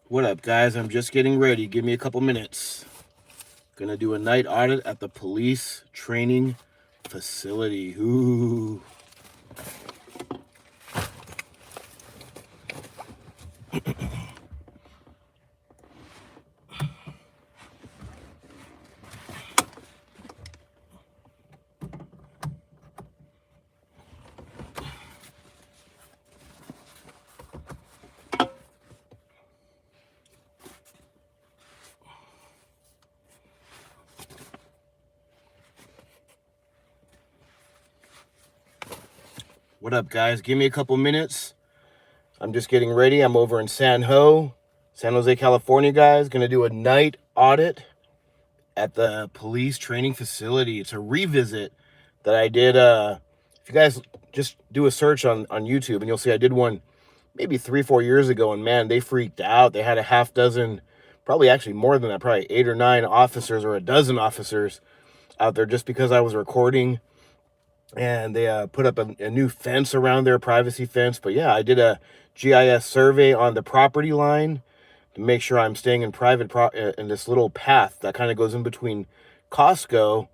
What up, guys? I'm just getting ready. Give me a couple minutes. Gonna do a night audit at the police training facility. Ooh. What up, guys? Give me a couple minutes. I'm just getting ready. I'm over in San Jose, California, guys. Gonna do a night audit at the police training facility. It's a revisit that I did. If you guys just do a search on YouTube, and you'll see I did one maybe 3-4 years ago, and man, they freaked out. They had a half dozen, probably actually more than that, probably 8 or 9 officers or a dozen officers out there just because I was recording. And they put up a new fence around their privacy fence. But yeah, I did a GIS survey on the property line to make sure I'm staying in in this little path that kind of goes in between Costco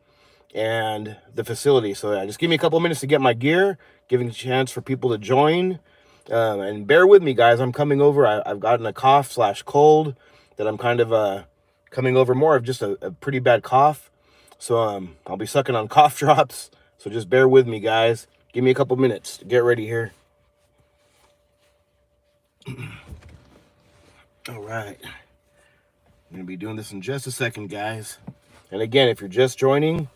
and the facility. So yeah, just give me a couple minutes to get my gear, giving a chance for people to join. And bear with me, guys. I'm coming over. I've gotten a cough/cold that I'm kind of coming over more of just a pretty bad cough. So I'll be sucking on cough drops. So just bear with me, guys. Give me a couple minutes to get ready here. All right. I'm going to be doing this in just a second, guys. And again, if you're just joining,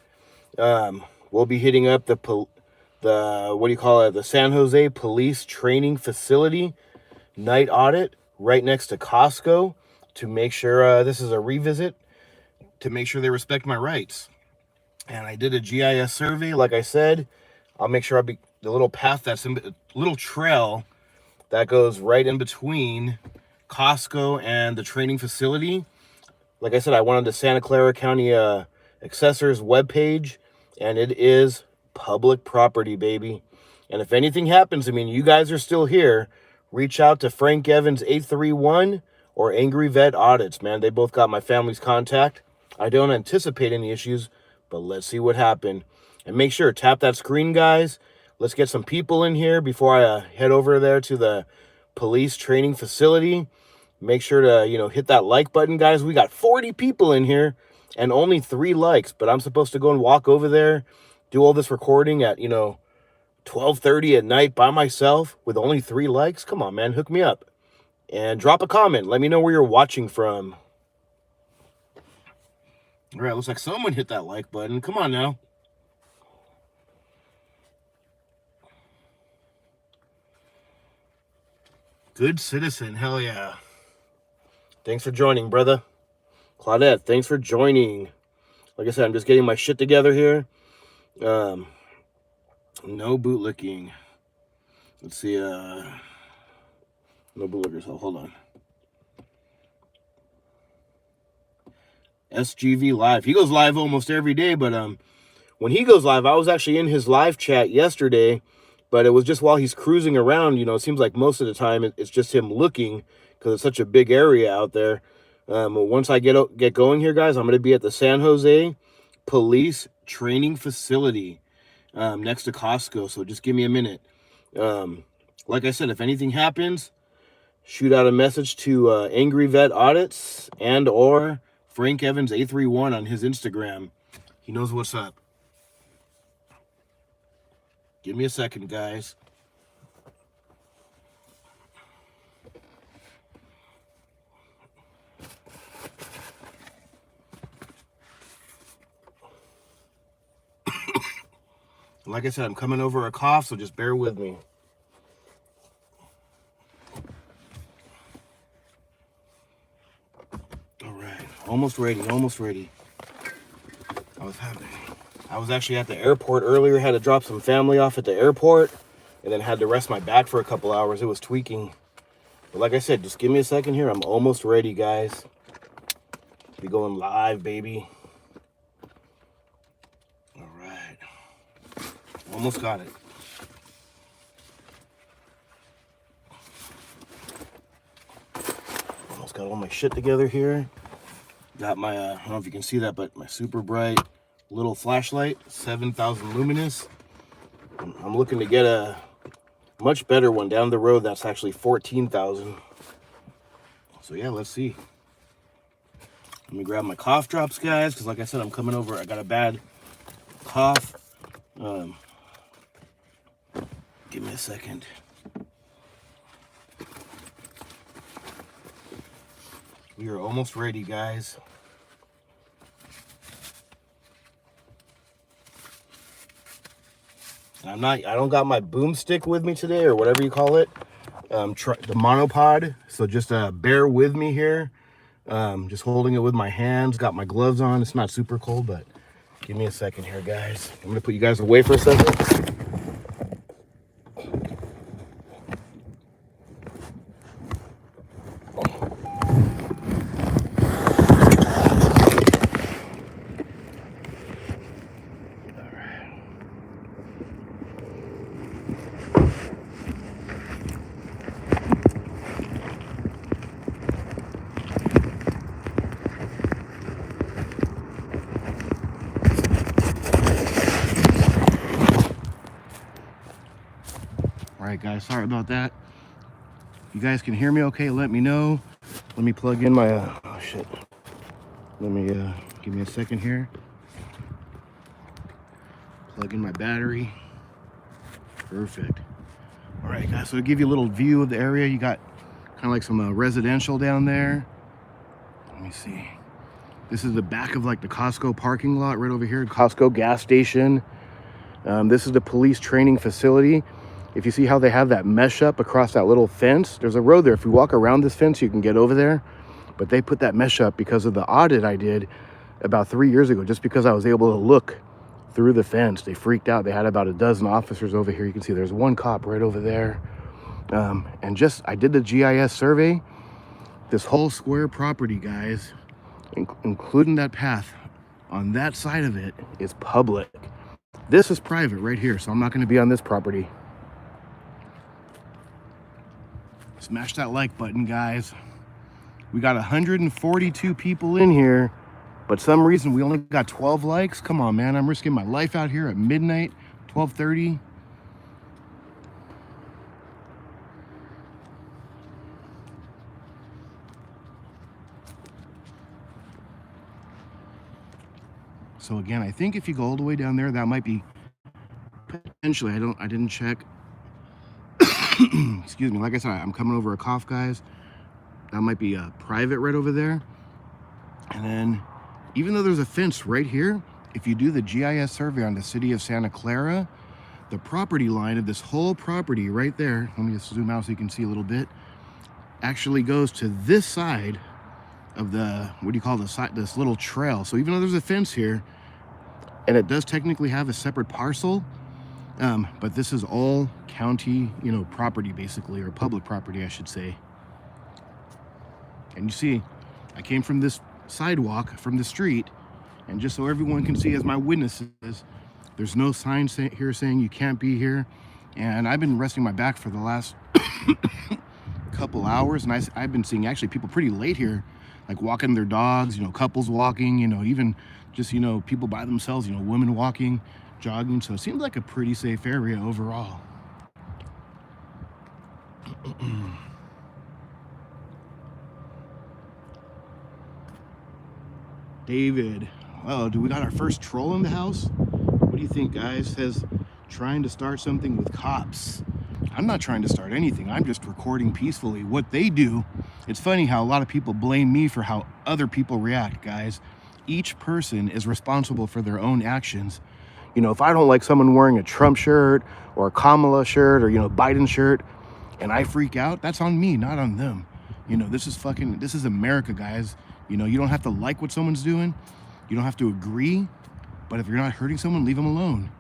we'll be hitting up the what do you call it? The San Jose Police Training Facility night audit right next to Costco to make sure this is a revisit, to make sure they respect my rights. And I did a GIS survey, like I said. I'll make sure the little path that's in, little trail that goes right in between Costco and the training facility. Like I said, I went on the Santa Clara County Assessor's webpage, and it is public property, baby. And if anything happens, I mean, you guys are still here, reach out to Frank Evans 831 or Angry Vet Audits, man. They both got my family's contact. I don't anticipate any issues, but let's see what happened. And make sure, tap that screen, guys. Let's get some people in here before I head over there to the police training facility. Make sure to, hit that like button, guys. We got 40 people in here and only 3 likes, but I'm supposed to go and walk over there, do all this recording at, 12:30 at night by myself with only 3 likes. Come on, man, hook me up. And drop a comment. Let me know where you're watching from. All right, looks like someone hit that like button. Come on now. Good citizen, hell yeah. Thanks for joining, brother. Claudette, thanks for joining. Like I said, I'm just getting my shit together here. No bootlicking. Let's see, no bootlickers. Oh, hold on. SGV Live. He goes live almost every day, but when he goes live, I was actually in his live chat yesterday, but it was just while he's cruising around. It seems like most of the time it's just him looking because it's such a big area out there. Once I get going here, guys, I'm going to be at the San Jose Police Training Facility next to Costco, so just give me a minute. Like I said, if anything happens, shoot out a message to Angry Vet Audits and or Frank Evans 831 on his Instagram. He knows what's up. Give me a second, guys. Like I said, I'm coming over a cough, so just bear with me. All right, almost ready. I was actually at the airport earlier, had to drop some family off at the airport, and then had to rest my back for a couple hours. It was tweaking. But like I said, just give me a second here. I'm almost ready, guys. Be going live, baby. All right. Almost got it. Almost got all my shit together here. Got my, I don't know if you can see that, but my super bright little flashlight, 7,000 luminous. I'm looking to get a much better one down the road that's actually 14,000. So yeah, let's see. Let me grab my cough drops, guys, because like I said, I'm coming over. I got a bad cough. Give me a second. We are almost ready, guys. And I don't got my boomstick with me today, or whatever you call it. The monopod. So just bear with me here. Just holding it with my hands. Got my gloves on. It's not super cold, but give me a second here, guys. I'm gonna put you guys away for a second. All right, guys, sorry about that. You guys can hear me okay? Let me know. Let me plug in my, oh shit. Let me, give me a second here. Plug in my battery. Perfect. All right, guys, so to give you a little view of the area, you got kind of like some residential down there. Let me see. This is the back of like the Costco parking lot right over here, Costco gas station. This is the police training facility. If you see how they have that mesh up across that little fence, there's a road there. If you walk around this fence, you can get over there. But they put that mesh up because of the audit I did about 3 years ago, just because I was able to look through the fence. They freaked out. They had about a dozen officers over here. You can see there's one cop right over there. And just, I did the GIS survey. This whole square property, guys, including that path on that side of it, is public. This is private right here, so I'm not going to be on this property. Smash that like button, guys. We got 142 people in here, but some reason we only got 12 likes. Come on, man. I'm risking my life out here at midnight, 12:30. So again, I think if you go all the way down there, that might be potentially, I didn't check. Excuse me. Like I said, I'm coming over a cough, guys. That might be private right over there. And then, even though there's a fence right here, if you do the GIS survey on the city of Santa Clara, the property line of this whole property right there, let me just zoom out so you can see a little bit, actually goes to this side of the, what do you call this, this little trail. So even though there's a fence here, and it does technically have a separate parcel, but this is all county, property basically, or public property, I should say. And you see, I came from this sidewalk, from the street, and just so everyone can see as my witnesses, there's no sign here saying you can't be here. And I've been resting my back for the last couple hours, and I've been seeing actually people pretty late here, like walking their dogs, couples walking, even just, people by themselves, women walking, jogging. So it seems like a pretty safe area overall. David, oh, do we got our first troll in the house? What do you think, guys? Says trying to start something with cops. I'm not trying to start anything. I'm just recording peacefully what they do. It's funny how a lot of people blame me for how other people react, guys. Each person is responsible for their own actions. If I don't like someone wearing a Trump shirt or a Kamala shirt or, Biden shirt, and I freak out, that's on me, not on them. This is America, guys. You don't have to like what someone's doing. You don't have to agree. But if you're not hurting someone, leave them alone.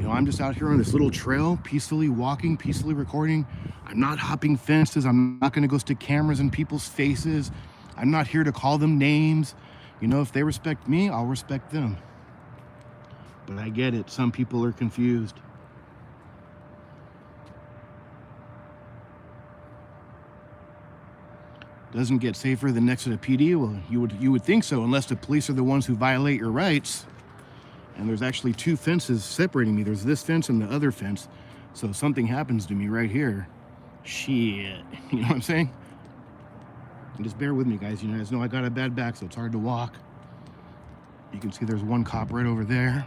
I'm just out here on this little trail, peacefully walking, peacefully recording. I'm not hopping fences. I'm not going to go stick cameras in people's faces. I'm not here to call them names. If they respect me, I'll respect them. But I get it. Some people are confused. doesn't get safer than next to the PD. Well, you would think so, unless the police are the ones who violate your rights. And there's actually two fences separating me. There's this fence and the other fence. So if something happens to me right here, shit, you know what I'm saying? And just bear with me, guys. You guys know I got a bad back, so it's hard to walk. You can see there's one cop right over there.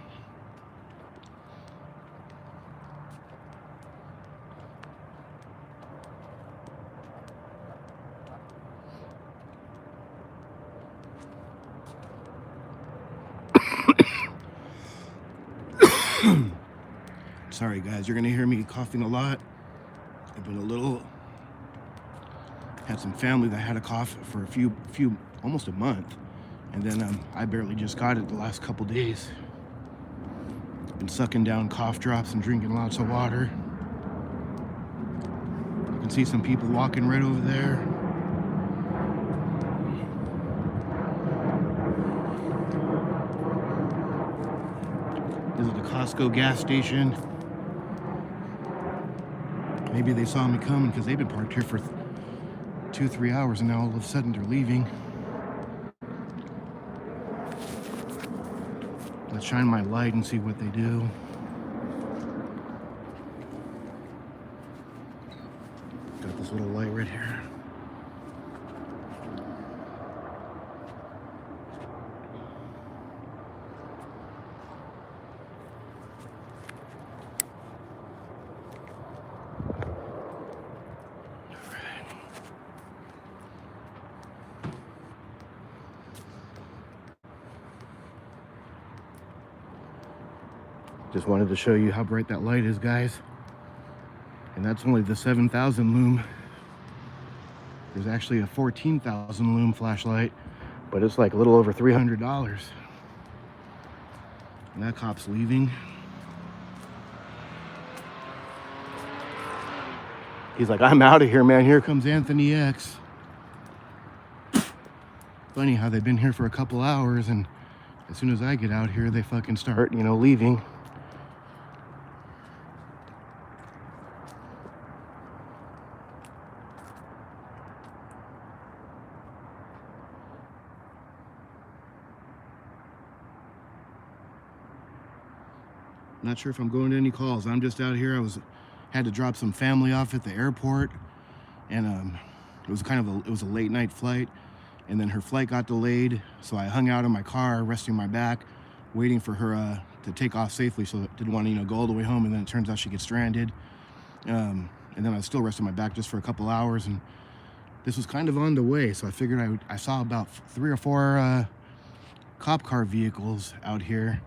Sorry guys, you're gonna hear me coughing a lot. I've been had some family that had a cough for almost a month. And then I barely just got it the last couple days. Been sucking down cough drops and drinking lots of water. You can see some people walking right over there. This is the Costco gas station. Maybe they saw me coming because they've been parked here for 2-3 hours and now all of a sudden they're leaving. Let's shine my light and see what they do. Got this little light right here. Just wanted to show you how bright that light is, guys. And that's only the 7,000 lume. There's actually a 14,000 lume flashlight, but it's like a little over $300. And that cop's leaving. He's like, I'm out of here, man. Here comes Anthony X. Funny how they've been here for a couple hours, and as soon as I get out here, they fucking start, leaving. Not sure if I'm going to any calls. I'm just out here. Had to drop some family off at the airport, and it was a late night flight, and then her flight got delayed, so I hung out in my car, resting my back, waiting for her to take off safely. So I didn't want to go all the way home, and then it turns out she gets stranded. And then I was still resting my back just for a couple hours, and this was kind of on the way, so I figured I saw about 3 or 4 cop car vehicles out here.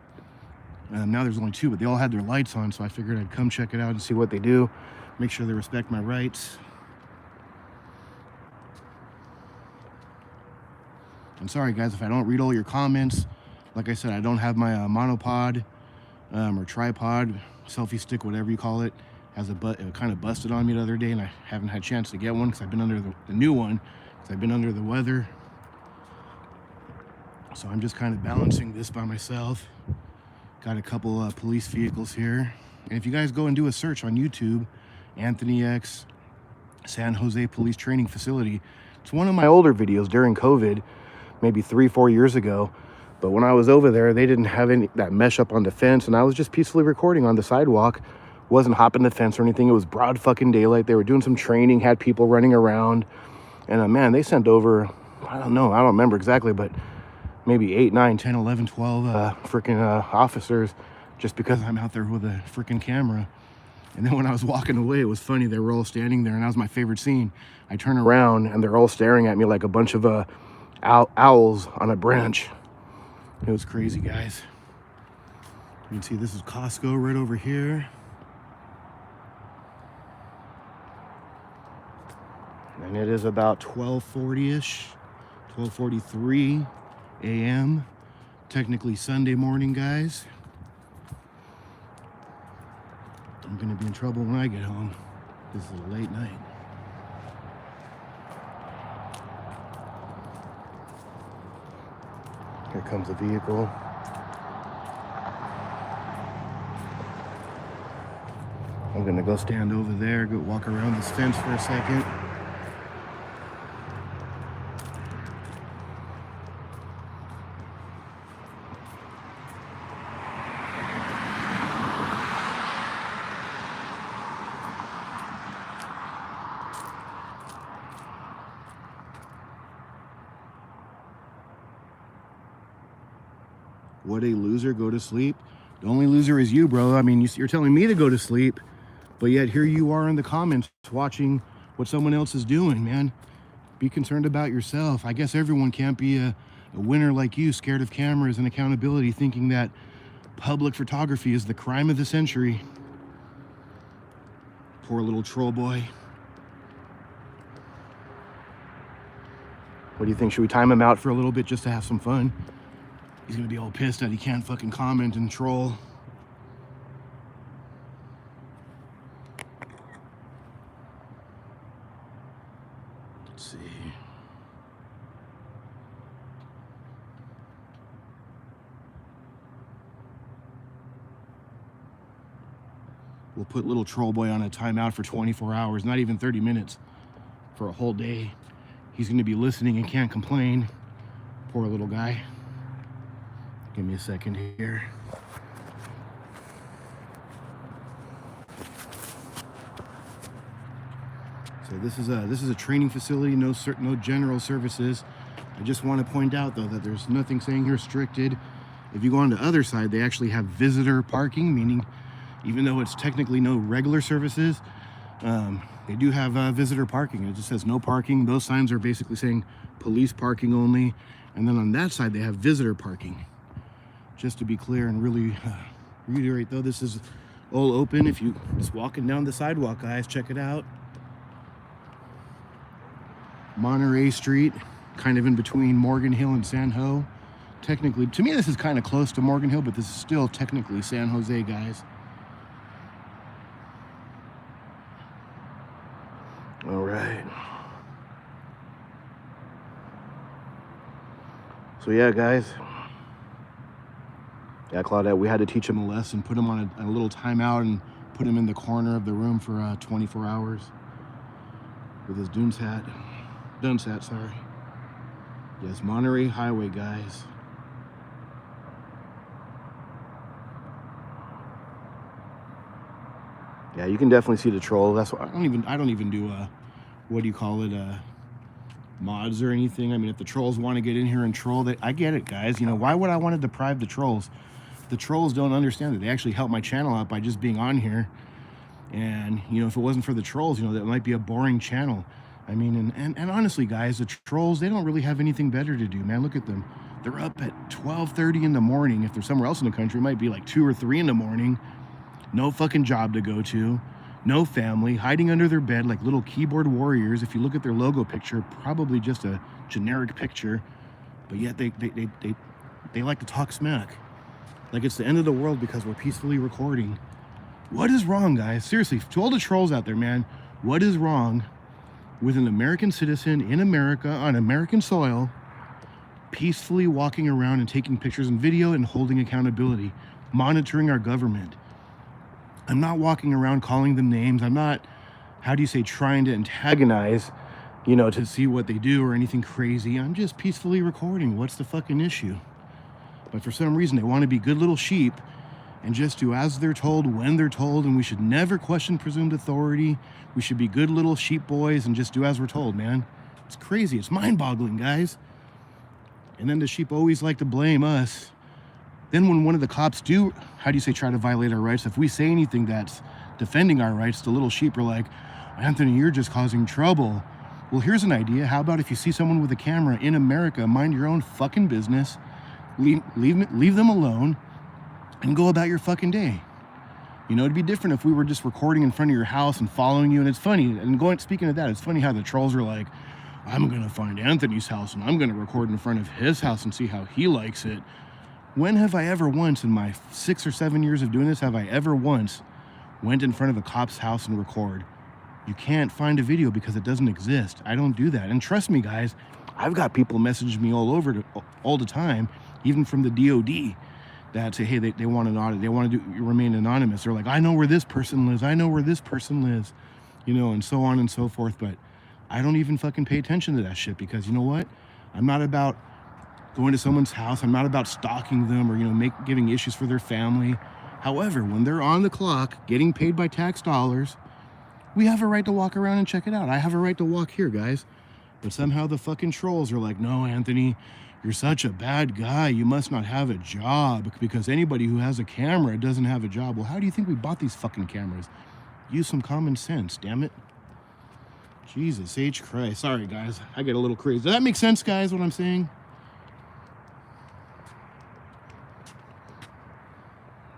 Now there's only 2, but they all had their lights on, so I figured I'd come check it out and see what they do, make sure they respect my rights. I'm sorry guys if I don't read all your comments. Like I said, I don't have my monopod or tripod, selfie stick, whatever you call it. It kind of busted on me the other day, and I haven't had a chance to get one because I've been under the new one because I've been under the weather. So I'm just kind of balancing this by myself. Got a couple police vehicles here. And if you guys go and do a search on YouTube, Anthony X, San Jose Police Training Facility, it's one of my older videos during COVID, maybe 3-4 years ago. But when I was over there, they didn't have that mesh up on the fence, and I was just peacefully recording on the sidewalk. Wasn't hopping the fence or anything. It was broad fucking daylight. They were doing some training, had people running around. And man, they sent over, I don't remember exactly, but maybe 8, 9, 10, 11, 12 freaking officers just because I'm out there with a freaking camera. And then when I was walking away, it was funny. They were all standing there, and that was my favorite scene. I turn around, and they're all staring at me like a bunch of owls on a branch. It was crazy, guys. You can see this is Costco right over here. And it is about 12:40-ish, 12:43 a.m. Technically Sunday morning, guys. I'm gonna be in trouble when I get home. This is a late night. Here comes a vehicle. I'm gonna go stand over there, go walk around this fence for a second. What a loser. Go to sleep. The only loser is you, bro. I mean, you're telling me to go to sleep, but yet here you are in the comments watching what someone else is doing, man. Be concerned about yourself. I guess everyone can't be a winner like you, scared of cameras and accountability, thinking that public photography is the crime of the century. Poor little troll boy. What do you think? Should we time him out for a little bit just to have some fun? He's gonna be all pissed that he can't fucking comment and troll. Let's see. We'll put little troll boy on a timeout for 24 hours, not even 30 minutes, for a whole day. He's gonna be listening and can't complain. Poor little guy. Give me a second here. So this is a training facility, no general services. I just want to point out though that there's nothing saying here restricted. If you go on the other side, they actually have visitor parking, meaning even though it's technically no regular services, they do have visitor parking. It just says no parking. Those signs are basically saying police parking only. And then on that side, they have visitor parking. Just to be clear and really reiterate though, this is all open. If you just walking down the sidewalk, guys, check it out. Monterey Street, kind of in between Morgan Hill and San Ho. Technically, to me, this is kind of close to Morgan Hill, but this is still technically San Jose, guys. All right. So yeah, guys. Yeah, Claudette, we had to teach him a lesson, put him on a little timeout and put him in the corner of the room for 24 hours with his Dunce hat, sorry. Yes, Monterey Highway, guys. Yeah, you can definitely see the troll. That's why I don't even do what do you call it, mods or anything. I mean, if the trolls want to get in here and troll, I get it, guys. You know, why would I want to deprive the trolls? The trolls don't understand that they actually help my channel out by just being on here. And, you know, if it wasn't for the trolls, you know, that might be a boring channel. I mean, and honestly, guys, the trolls, they don't really have anything better to do, man. Look at them. They're up at 12:30 in the morning. If they're somewhere else in the country, it might be like 2 or 3 in the morning. No fucking job to go to. No family. Hiding under their bed like little keyboard warriors. If you look at their logo picture, probably just a generic picture. But yet they like to talk smack. Like it's the end of the world because we're peacefully recording. What is wrong, guys? Seriously, to all the trolls out there, man, what is wrong with an American citizen in America on American soil peacefully walking around and taking pictures and video and holding accountability, monitoring our government? I'm not walking around calling them names. I'm not, how do you say, trying to antagonize, you know, to see what they do or anything crazy. I'm just peacefully recording. What's the fucking issue? But for some reason, they want to be good little sheep and just do as they're told, when they're told, and we should never question presumed authority. We should be good little sheep boys and just do as we're told, man. It's crazy. It's mind-boggling, guys. And then the sheep always like to blame us. Then when one of the cops do, how do you say, try to violate our rights, if we say anything that's defending our rights, the little sheep are like, Anthony, you're just causing trouble. Well, here's an idea. How about if you see someone with a camera in America, mind your own fucking business, leave them alone, and go about your fucking day. You know, it'd be different if we were just recording in front of your house and following you. And it's funny, and speaking of that, it's funny how the trolls are like, I'm gonna find Anthony's house and I'm gonna record in front of his house and see how he likes it. When have I ever once in my 6 or 7 years of doing this, have I ever once went in front of a cop's house and record? You can't find a video because it doesn't exist. I don't do that. And trust me, guys, I've got people message me all the time, even from the DOD, that say, hey, they want an audit. They want to remain anonymous. They're like, I know where this person lives. I know where this person lives, you know, and so on and so forth. But I don't even fucking pay attention to that shit because you know what? I'm not about going to someone's house. I'm not about stalking them or, you know, giving issues for their family. However, when they're on the clock, getting paid by tax dollars, we have a right to walk around and check it out. I have a right to walk here, guys. But somehow the fucking trolls are like, no, Anthony, you're such a bad guy. You must not have a job because anybody who has a camera doesn't have a job. Well, how do you think we bought these fucking cameras? Use some common sense, damn it. Jesus H. Christ. Sorry, guys. I get a little crazy. Does that make sense, guys, what I'm saying?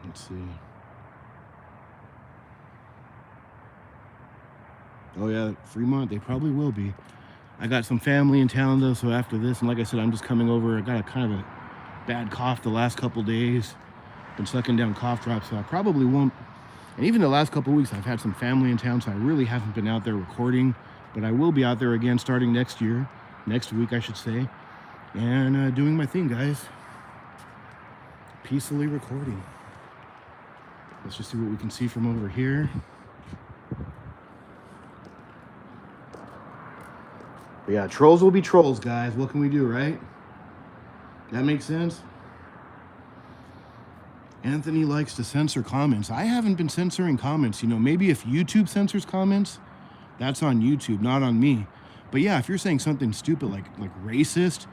Let's see. Oh, yeah, Fremont, they probably will be. I got some family in town, though, so after this, and like I said, I'm just coming over. I got a kind of a bad cough the last couple days. Been sucking down cough drops, so I probably won't. And even the last couple weeks, I've had some family in town, so I really haven't been out there recording. But I will be out there again starting next week, I should say, and doing my thing, guys. Peacefully recording. Let's just see what we can see from over here. But yeah, trolls will be trolls, guys. What can we do, right? That makes sense? Anthony likes to censor comments. I haven't been censoring comments. You know, maybe if YouTube censors comments, that's on YouTube, not on me. But yeah, if you're saying something stupid like racist,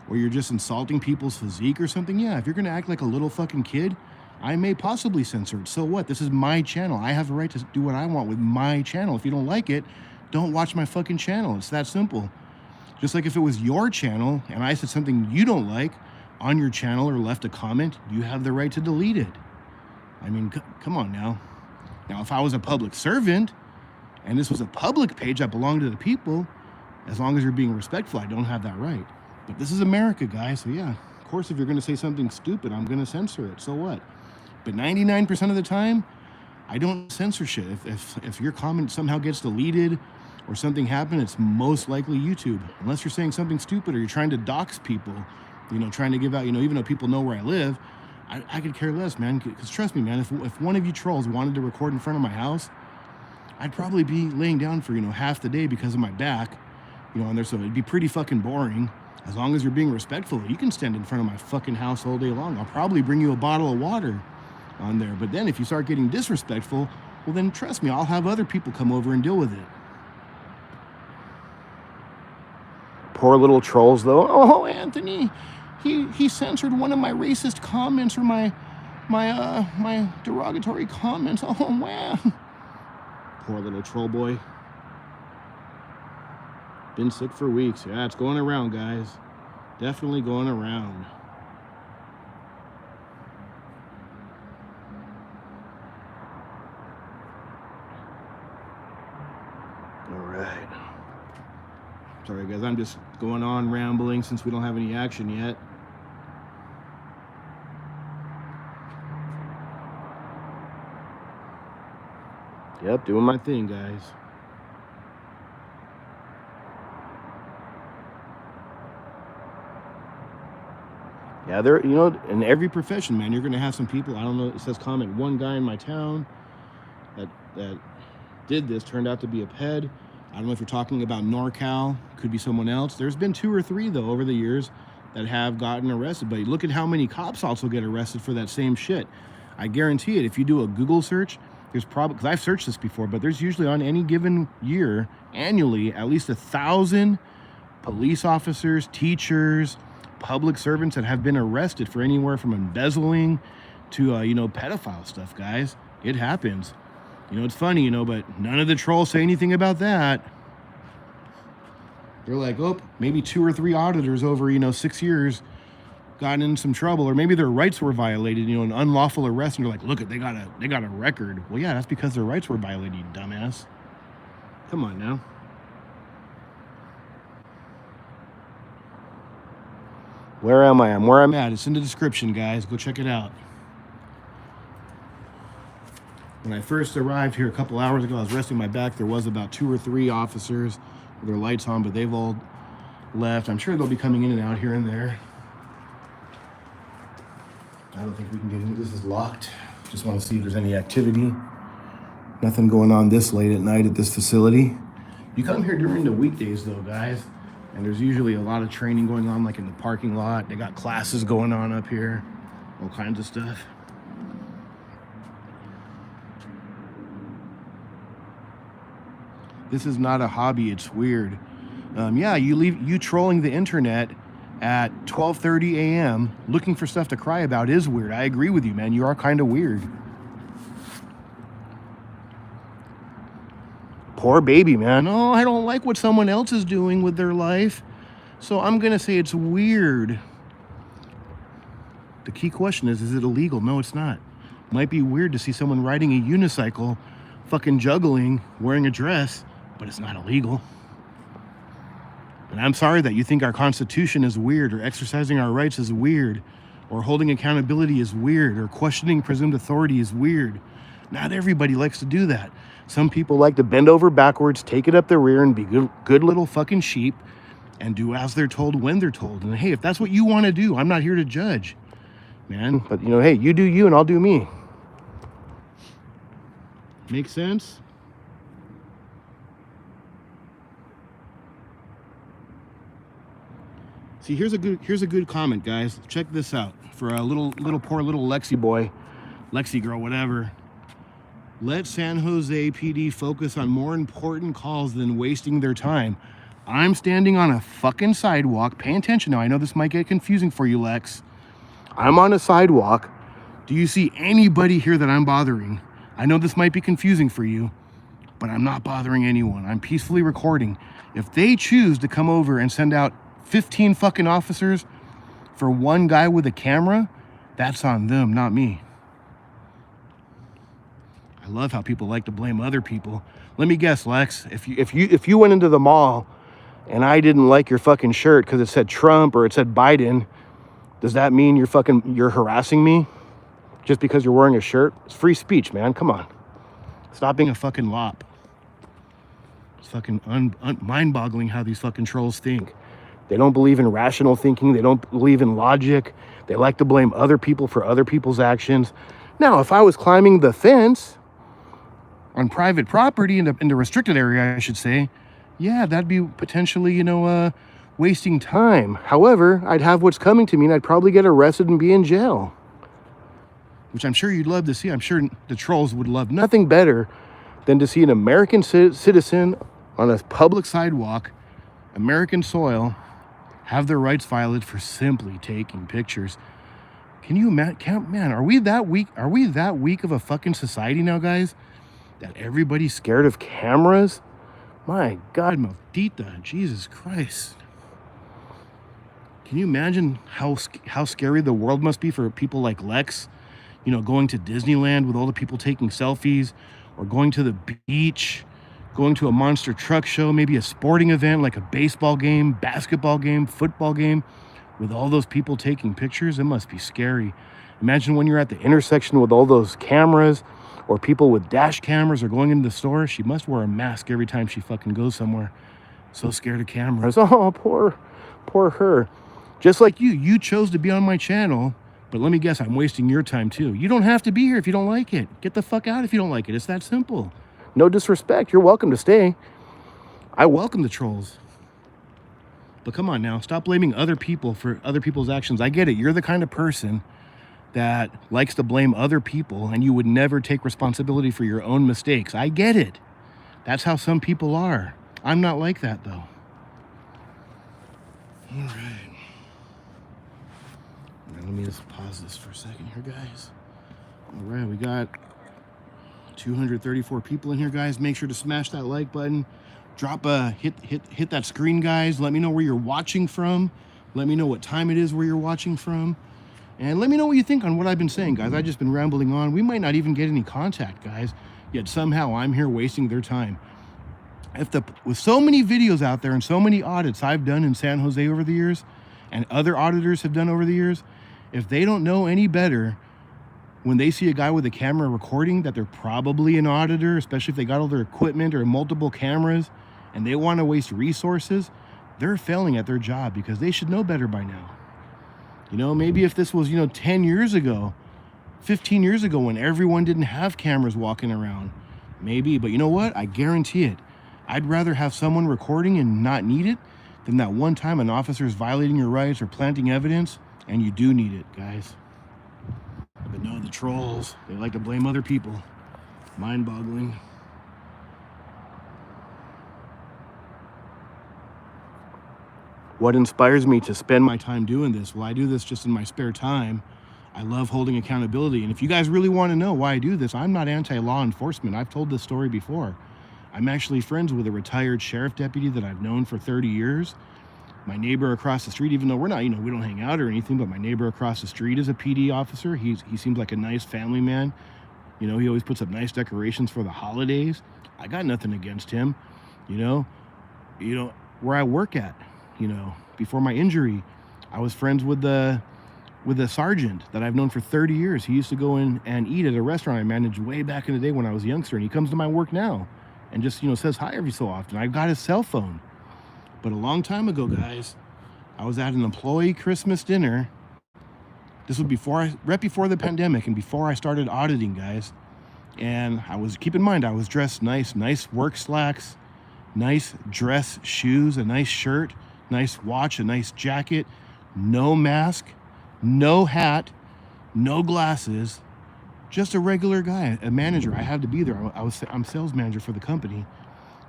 or you're just insulting people's physique or something, yeah, if you're gonna act like a little fucking kid, I may possibly censor it. So what? This is my channel. I have the right to do what I want with my channel. If you don't like it, don't watch my fucking channel. It's that simple. Just like if it was your channel and I said something you don't like on your channel or left a comment, you have the right to delete it. I mean, come on now. Now, if I was a public servant and this was a public page that belonged to the people, as long as you're being respectful, I don't have that right. But this is America, guys. So yeah, of course, if you're going to say something stupid, I'm going to censor it. So what? But 99% of the time, I don't censor shit. If your comment somehow gets deleted or something happened, it's most likely YouTube. Unless you're saying something stupid or you're trying to dox people, you know, trying to give out, you know, even though people know where I live, I could care less, man. Because trust me, man, if one of you trolls wanted to record in front of my house, I'd probably be laying down for, you know, half the day because of my back, you know, and so it'd be pretty fucking boring. As long as you're being respectful, you can stand in front of my fucking house all day long. I'll probably bring you a bottle of water on there. But then if you start getting disrespectful, well then trust me, I'll have other people come over and deal with it. Poor little trolls though. Oh, Anthony, he censored one of my racist comments or my derogatory comments. Oh wow. Poor little troll boy. Been sick for weeks. Yeah, it's going around, guys. Definitely going around. All right. Sorry, guys. I'm just going on rambling since we don't have any action yet. Yep, doing my thing, guys. Yeah, there, you know, in every profession, man, you're going to have some people, I don't know, it says comment, one guy in my town that did this turned out to be a ped. I don't know if you're talking about NorCal, could be someone else. There's been 2 or 3, though, over the years that have gotten arrested. But look at how many cops also get arrested for that same shit. I guarantee it, if you do a Google search, there's probably, because I've searched this before, but there's usually on any given year, annually, at least 1,000 police officers, teachers, public servants that have been arrested for anywhere from embezzling to, you know, pedophile stuff, guys. It happens. You know, it's funny, you know, but none of the trolls say anything about that. They're like, oh, maybe 2 or 3 auditors over, you know, 6 years gotten in some trouble, or maybe their rights were violated, you know, an unlawful arrest, and you're like, look, they got a record. Well, yeah, that's because their rights were violated, you dumbass. Come on now. Where am I? I'm where I'm at. It's in the description, guys. Go check it out. When I first arrived here a couple hours ago, I was resting my back. There was about 2 or 3 officers with their lights on, but they've all left. I'm sure they'll be coming in and out here and there. I don't think we can get in. This is locked. Just want to see if there's any activity. Nothing going on this late at night at this facility. You come here during the weekdays, though, guys. And there's usually a lot of training going on, like in the parking lot. They got classes going on up here, all kinds of stuff. This is not a hobby, it's weird. Yeah, you trolling the internet at 12:30 a.m. looking for stuff to cry about is weird. I agree with you, man. You are kind of weird. Poor baby, man. Oh, I don't like what someone else is doing with their life, so I'm gonna say it's weird. The key question is it illegal? No, it's not. Might be weird to see someone riding a unicycle, fucking juggling, wearing a dress, but it's not illegal. And I'm sorry that you think our Constitution is weird, or exercising our rights is weird, or holding accountability is weird, or questioning presumed authority is weird. Not everybody likes to do that. Some people like to bend over backwards, take it up their rear, and be good little fucking sheep, and do as they're told when they're told. And hey, if that's what you want to do, I'm not here to judge, man. But you know, hey, you do you and I'll do me. Make sense? See, here's a good comment, guys. Check this out. For a poor little Lexi boy, Lexi girl, whatever. Let San Jose PD focus on more important calls than wasting their time. I'm standing on a fucking sidewalk. Pay attention now. I know this might get confusing for you, Lex. I'm on a sidewalk. Do you see anybody here that I'm bothering? I know this might be confusing for you, but I'm not bothering anyone. I'm peacefully recording. If they choose to come over and send out 15 fucking officers for one guy with a camera, that's on them, not me. I love how people like to blame other people. Let me guess, Lex, if you went into the mall and I didn't like your fucking shirt because it said Trump or it said Biden, does that mean you're harassing me just because you're wearing a shirt? It's free speech, man. Come on. Stop being a fucking lop. It's fucking mind-boggling how these fucking trolls think. They don't believe in rational thinking. They don't believe in logic. They like to blame other people for other people's actions. Now, if I was climbing the fence on private property in the restricted area, I should say, yeah, that'd be potentially, wasting time. However, I'd have what's coming to me and I'd probably get arrested and be in jail, which I'm sure you'd love to see. I'm sure the trolls would love nothing better than to see an American citizen on a public sidewalk, American soil, have their rights violated for simply taking pictures. Can you imagine? Man, are we that weak? Are we that weak of a fucking society now, guys? That everybody's scared of cameras? My God, maldita, Jesus Christ. Can you imagine how scary the world must be for people like Lex? You know, going to Disneyland with all the people taking selfies, or going to the beach, going to a monster truck show, maybe a sporting event like a baseball game, basketball game, football game, with all those people taking pictures. It must be scary. Imagine when you're at the intersection with all those cameras, or people with dash cameras, or going into the store. She must wear a mask every time she fucking goes somewhere. So scared of cameras. Oh, poor her. Just like you chose to be on my channel, but let me guess, I'm wasting your time too. You don't have to be here if you don't like it. Get the fuck out if you don't like it. It's that simple. No disrespect. You're welcome to stay. I welcome the trolls. But come on now, stop blaming other people for other people's actions. I get it. You're the kind of person that likes to blame other people, and you would never take responsibility for your own mistakes. I get it. That's how some people are. I'm not like that, though. All right. Now, let me just pause this for a second here, guys. All right, we got 234 people in here, guys. Make sure to smash that like button. Drop a hit that screen, guys. Let me know where you're watching from. Let me know what time it is where you're watching from. And let me know what you think on what I've been saying, guys. I've just been rambling on. We might not even get any contact, guys. Yet somehow I'm here wasting their time. With so many videos out there and so many audits I've done in San Jose over the years, and other auditors have done over the years, if they don't know any better, when they see a guy with a camera recording that they're probably an auditor, especially if they got all their equipment or multiple cameras, and they want to waste resources, they're failing at their job, because they should know better by now. You know, maybe if this was, 10 years ago, 15 years ago, when everyone didn't have cameras walking around, maybe. But you know what? I guarantee it. I'd rather have someone recording and not need it than that one time an officer is violating your rights or planting evidence and you do need it, guys. But no, the trolls, they like to blame other people. Mind-boggling. What inspires me to spend my time doing this? Well, I do this just in my spare time. I love holding accountability. And if you guys really want to know why I do this, I'm not anti-law enforcement. I've told this story before. I'm actually friends with a retired sheriff deputy that I've known for 30 years. My neighbor across the street, even though we're not, we don't hang out or anything, but my neighbor across the street is a PD officer. He seems like a nice family man. He always puts up nice decorations for the holidays. I got nothing against him. Where I work at, before my injury, I was friends with the sergeant that I've known for 30 years. He used to go in and eat at a restaurant I managed way back in the day when I was a youngster, and he comes to my work now and just, says hi every so often. I've got his cell phone. But a long time ago, guys, I was at an employee Christmas dinner. This was right before the pandemic and before I started auditing, guys. And keep in mind, I was dressed nice work slacks, nice dress shoes, a nice shirt, nice watch, a nice jacket, no mask, no hat, no glasses, just a regular guy, a manager. I had to be there. I'm sales manager for the company,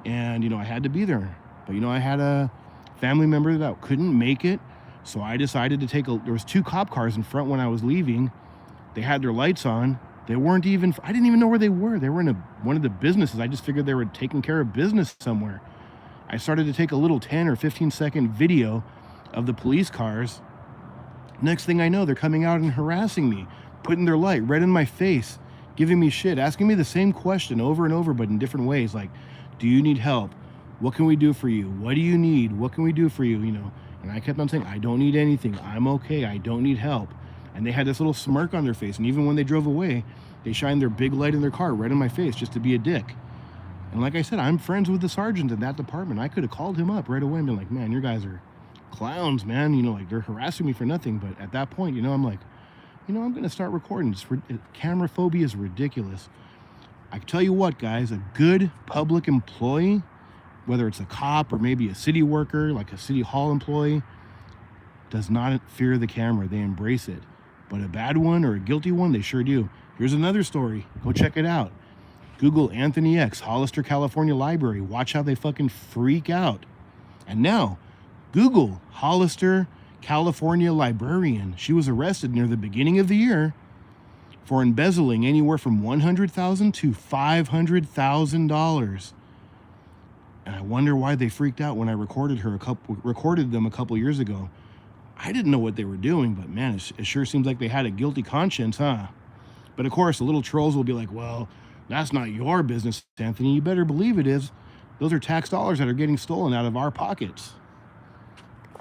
and I had to be there. But I had a family member that couldn't make it, so I decided to there was 2 cop cars in front when I was leaving. They had their lights on. I didn't even know where they were. They were in one of the businesses. I just figured they were taking care of business somewhere. I started to take a little 10 or 15 second video of the police cars. Next thing I know, they're coming out and harassing me, putting their light right in my face, giving me shit, asking me the same question over and over, but in different ways. Like, do you need help? What can we do for you? What do you need? What can we do for you? And I kept on saying, I don't need anything. I'm okay. I don't need help. And they had this little smirk on their face. And even when they drove away, they shined their big light in their car right in my face just to be a dick. And like I said, I'm friends with the sergeant in that department. I could have called him up right away and been like, man, your guys are clowns, man. Like, they're harassing me for nothing. But at that point, I'm like, I'm going to start recording. Camera phobia is ridiculous. I tell you what, guys, a good public employee, whether it's a cop or maybe a city worker, like a city hall employee, does not fear the camera. They embrace it. But a bad one or a guilty one, they sure do. Here's another story. Go check it out. Google Anthony X, Hollister, California Library. Watch how they fucking freak out. And now, Google Hollister, California librarian. She was arrested near the beginning of the year for embezzling anywhere from $100,000 to $500,000. And I wonder why they freaked out when I recorded them a couple years ago. I didn't know what they were doing, but man, it sure seems like they had a guilty conscience, huh? But of course, the little trolls will be like, well, that's not your business, Anthony. You better believe it is. Those are tax dollars that are getting stolen out of our pockets.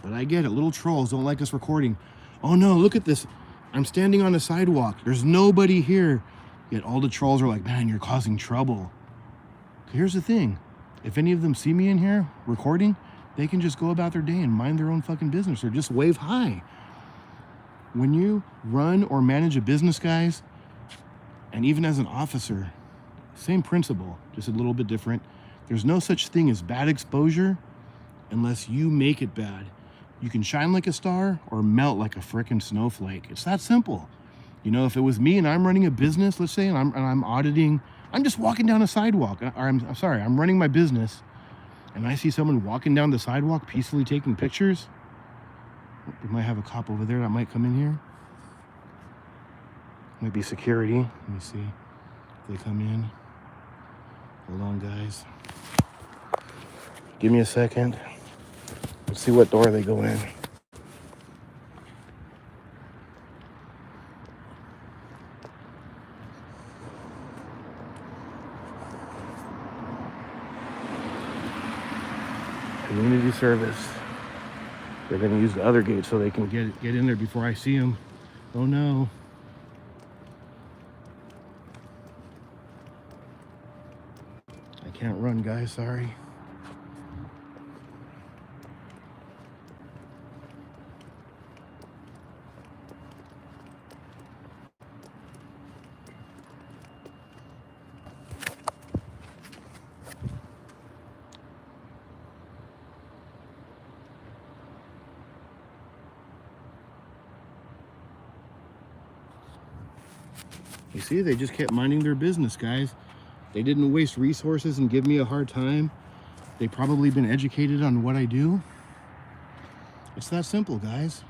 But I get it. Little trolls don't like us recording. Oh no, look at this. I'm standing on a sidewalk. There's nobody here. Yet all the trolls are like, man, you're causing trouble. Here's the thing. If any of them see me in here recording, they can just go about their day and mind their own fucking business or just wave hi. When you run or manage a business, guys, and even as an officer, same principle, just a little bit different. There's no such thing as bad exposure unless you make it bad. You can shine like a star or melt like a frickin' snowflake. It's that simple. If it was me and I'm running a business, let's say, and I'm auditing, I'm just walking down a sidewalk, or I'm running my business, and I see someone walking down the sidewalk peacefully taking pictures. We might have a cop over there that might come in here. Might be security. Let me see if they come in. Hold on, guys. Give me a second. Let's see what door they go in. Community service. They're going to use the other gate so they can get in there before I see them. Oh no. I can't run, guys, sorry. You see, they just kept minding their business, guys. They didn't waste resources and give me a hard time. They've probably been educated on what I do. It's that simple, guys.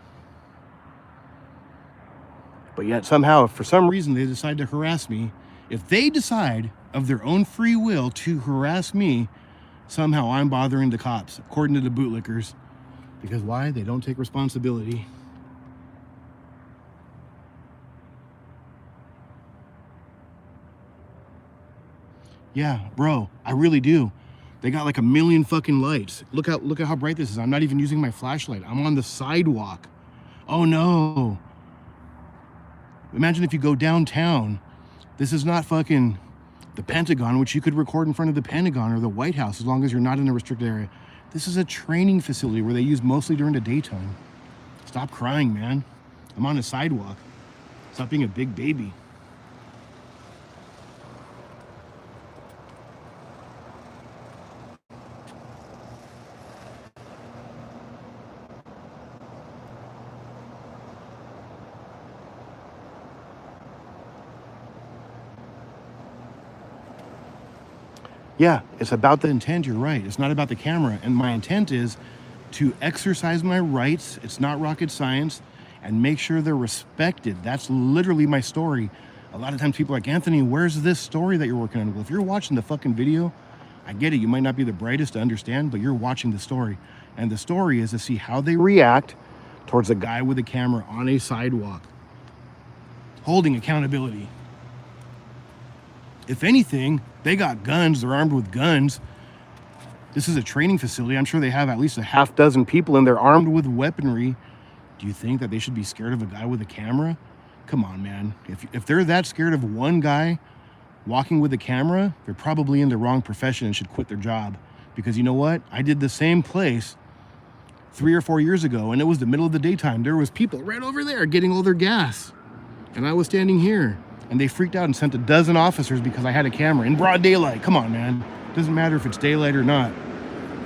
But yet somehow, if for some reason they decide to harass me, if they decide of their own free will to harass me, somehow I'm bothering the cops, according to the bootlickers. Because why? They don't take responsibility. Yeah, bro, I really do. They got like a million fucking lights. Look at how bright this is. I'm not even using my flashlight. I'm on the sidewalk. Oh no. Imagine if you go downtown. This is not fucking the Pentagon, which you could record in front of the Pentagon or the White House as long as you're not in a restricted area. This is a training facility where they use mostly during the daytime. Stop crying, man. I'm on a sidewalk. Stop being a big baby. Yeah, it's about the intent. You're right. It's not about the camera. And my intent is to exercise my rights. It's not rocket science, and make sure they're respected. That's literally my story. A lot of times people are like, Anthony, where's this story that you're working on? Well, if you're watching the fucking video, I get it. You might not be the brightest to understand, but you're watching the story. And the story is to see how they react towards a guy with a camera on a sidewalk, holding accountability. If anything, they got guns. They're armed with guns. This is a training facility. I'm sure they have at least a half dozen people in there armed with weaponry. Do you think that they should be scared of a guy with a camera? Come on, man. If they're that scared of one guy walking with a camera, they're probably in the wrong profession and should quit their job. Because you know what? I did the same place 3 or 4 years ago, and it was the middle of the daytime. There was people right over there getting all their gas. And I was standing here. And they freaked out and sent a dozen officers because I had a camera in broad daylight. Come on, man. Doesn't matter if it's daylight or not.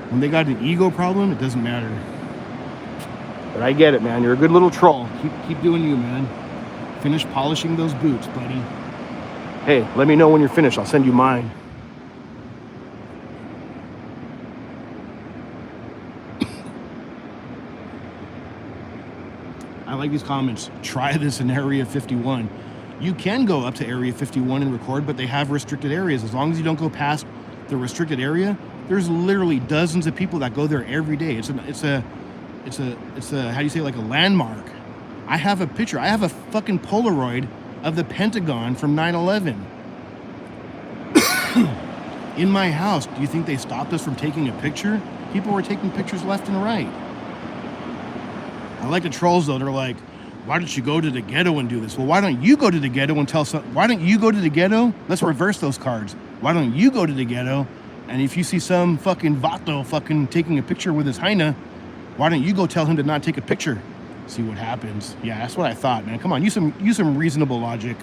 When they got an ego problem, it doesn't matter. But I get it, man. You're a good little troll. Keep doing you, man. Finish polishing those boots, buddy. Hey, let me know when you're finished. I'll send you mine. I like these comments. Try this in Area 51. You can go up to Area 51 and record, but they have restricted areas. As long as you don't go past the restricted area, there's literally dozens of people that go there every day. It's a how do you say, like a landmark. I have a picture. I have a fucking Polaroid of the Pentagon from 9/11 in my house. Do you think they stopped us from taking a picture? People were taking pictures left and right. I like the trolls though. They're like, why don't you go to the ghetto and do this? Well, why don't you go to the ghetto and tell some? Why don't you go to the ghetto? Let's reverse those cards. Why don't you go to the ghetto? And if you see some fucking vato fucking taking a picture with his hyena, why don't you go tell him to not take a picture? See what happens. Yeah, that's what I thought, man. Come on, use some reasonable logic.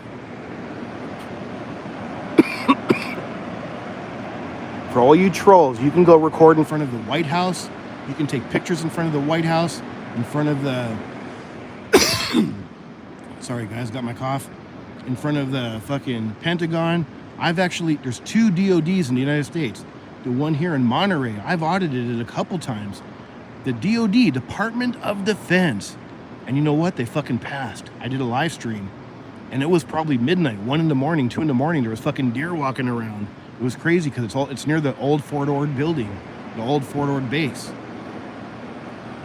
For all you trolls, you can go record in front of the White House. You can take pictures in front of the White House, in front of the sorry guys, got my cough. In front of the fucking Pentagon. There's 2 DODs in the United States. The one here in Monterey, I've audited it a couple times. The DOD, Department of Defense. And you know what? They fucking passed. I did a live stream. And it was probably midnight, 1 in the morning, 2 in the morning. There was fucking deer walking around. It was crazy because it's near the old Fort Ord building, the old Fort Ord base.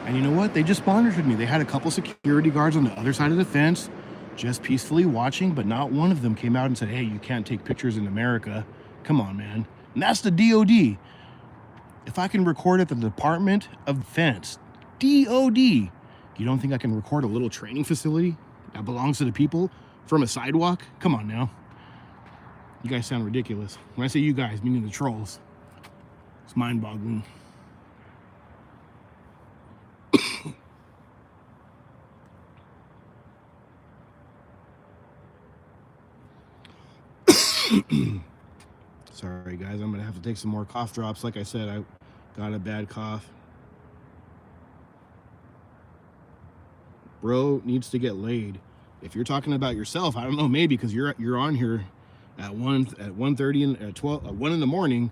And you know what? They just monitored me. They had a couple security guards on the other side of the fence, just peacefully watching, but not one of them came out and said, hey, you can't take pictures in America. Come on, man. And that's the DOD. If I can record at the Department of Defense, DOD, you don't think I can record a little training facility that belongs to the people from a sidewalk? Come on now. You guys sound ridiculous. When I say you guys, meaning the trolls, it's mind-boggling. Sorry guys, I'm gonna have to take some more cough drops. Like I said, I got a bad cough. Bro needs to get laid. If you're talking about yourself, I don't know, maybe because you're on here at 1:30 and at 1 in the morning,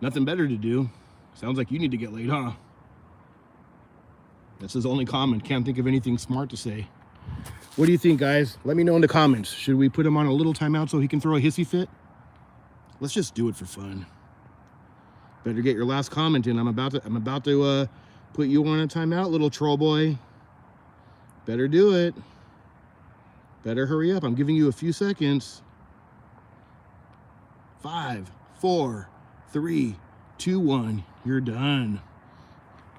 nothing better to do. Sounds like you need to get laid, huh? That's his only comment. Can't think of anything smart to say. What do you think, guys? Let me know in the comments. Should we put him on a little timeout so he can throw a hissy fit? Let's just do it for fun. Better get your last comment in. I'm about to put you on a timeout, little troll boy. Better do it. Better hurry up. I'm giving you a few seconds. 5, 4, 3, 2, 1. You're done.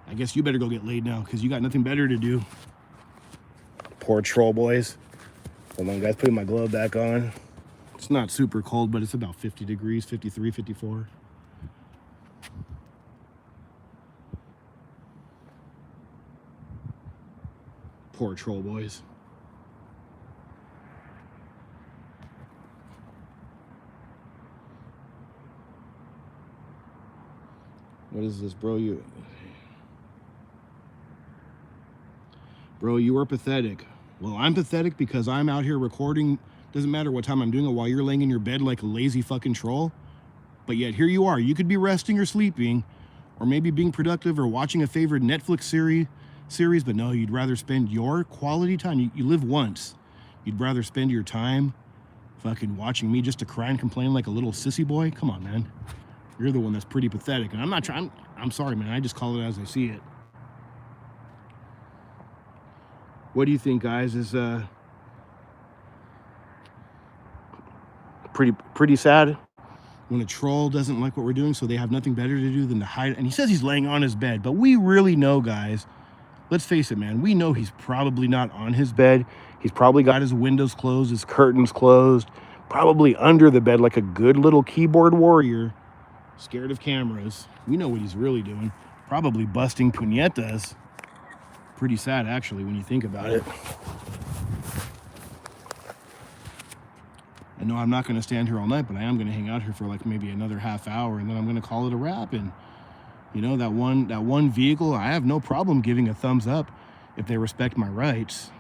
I guess you better go get laid now because you got nothing better to do. Poor troll boys. Hold on, guys, putting my glove back on. It's not super cold, but it's about 50 degrees, 53, 54. Poor troll boys. What is this, bro? Bro, you are pathetic. Well, I'm pathetic because I'm out here recording. Doesn't matter what time I'm doing it while you're laying in your bed like a lazy fucking troll. But yet here you are. You could be resting or sleeping, or maybe being productive or watching a favorite Netflix series, but no, you'd rather spend your quality time. You live once. You'd rather spend your time fucking watching me just to cry and complain like a little sissy boy? Come on, man. You're the one that's pretty pathetic. And I'm not trying. I'm sorry, man. I just call it as I see it. What do you think, guys? Is pretty sad when a troll doesn't like what we're doing, so they have nothing better to do than to hide. And he says he's laying on his bed, but we really know, guys. Let's face it, man. We know he's probably not on his bed. He's probably got his windows closed, his curtains closed, probably under the bed like a good little keyboard warrior, scared of cameras. We know what he's really doing. Probably busting puñetas. Pretty sad, actually, when you think about it. I know I'm not going to stand here all night, but I am going to hang out here for like maybe another half hour, and then I'm going to call it a wrap. And you know, that one vehicle, I have no problem giving a thumbs up if they respect my rights.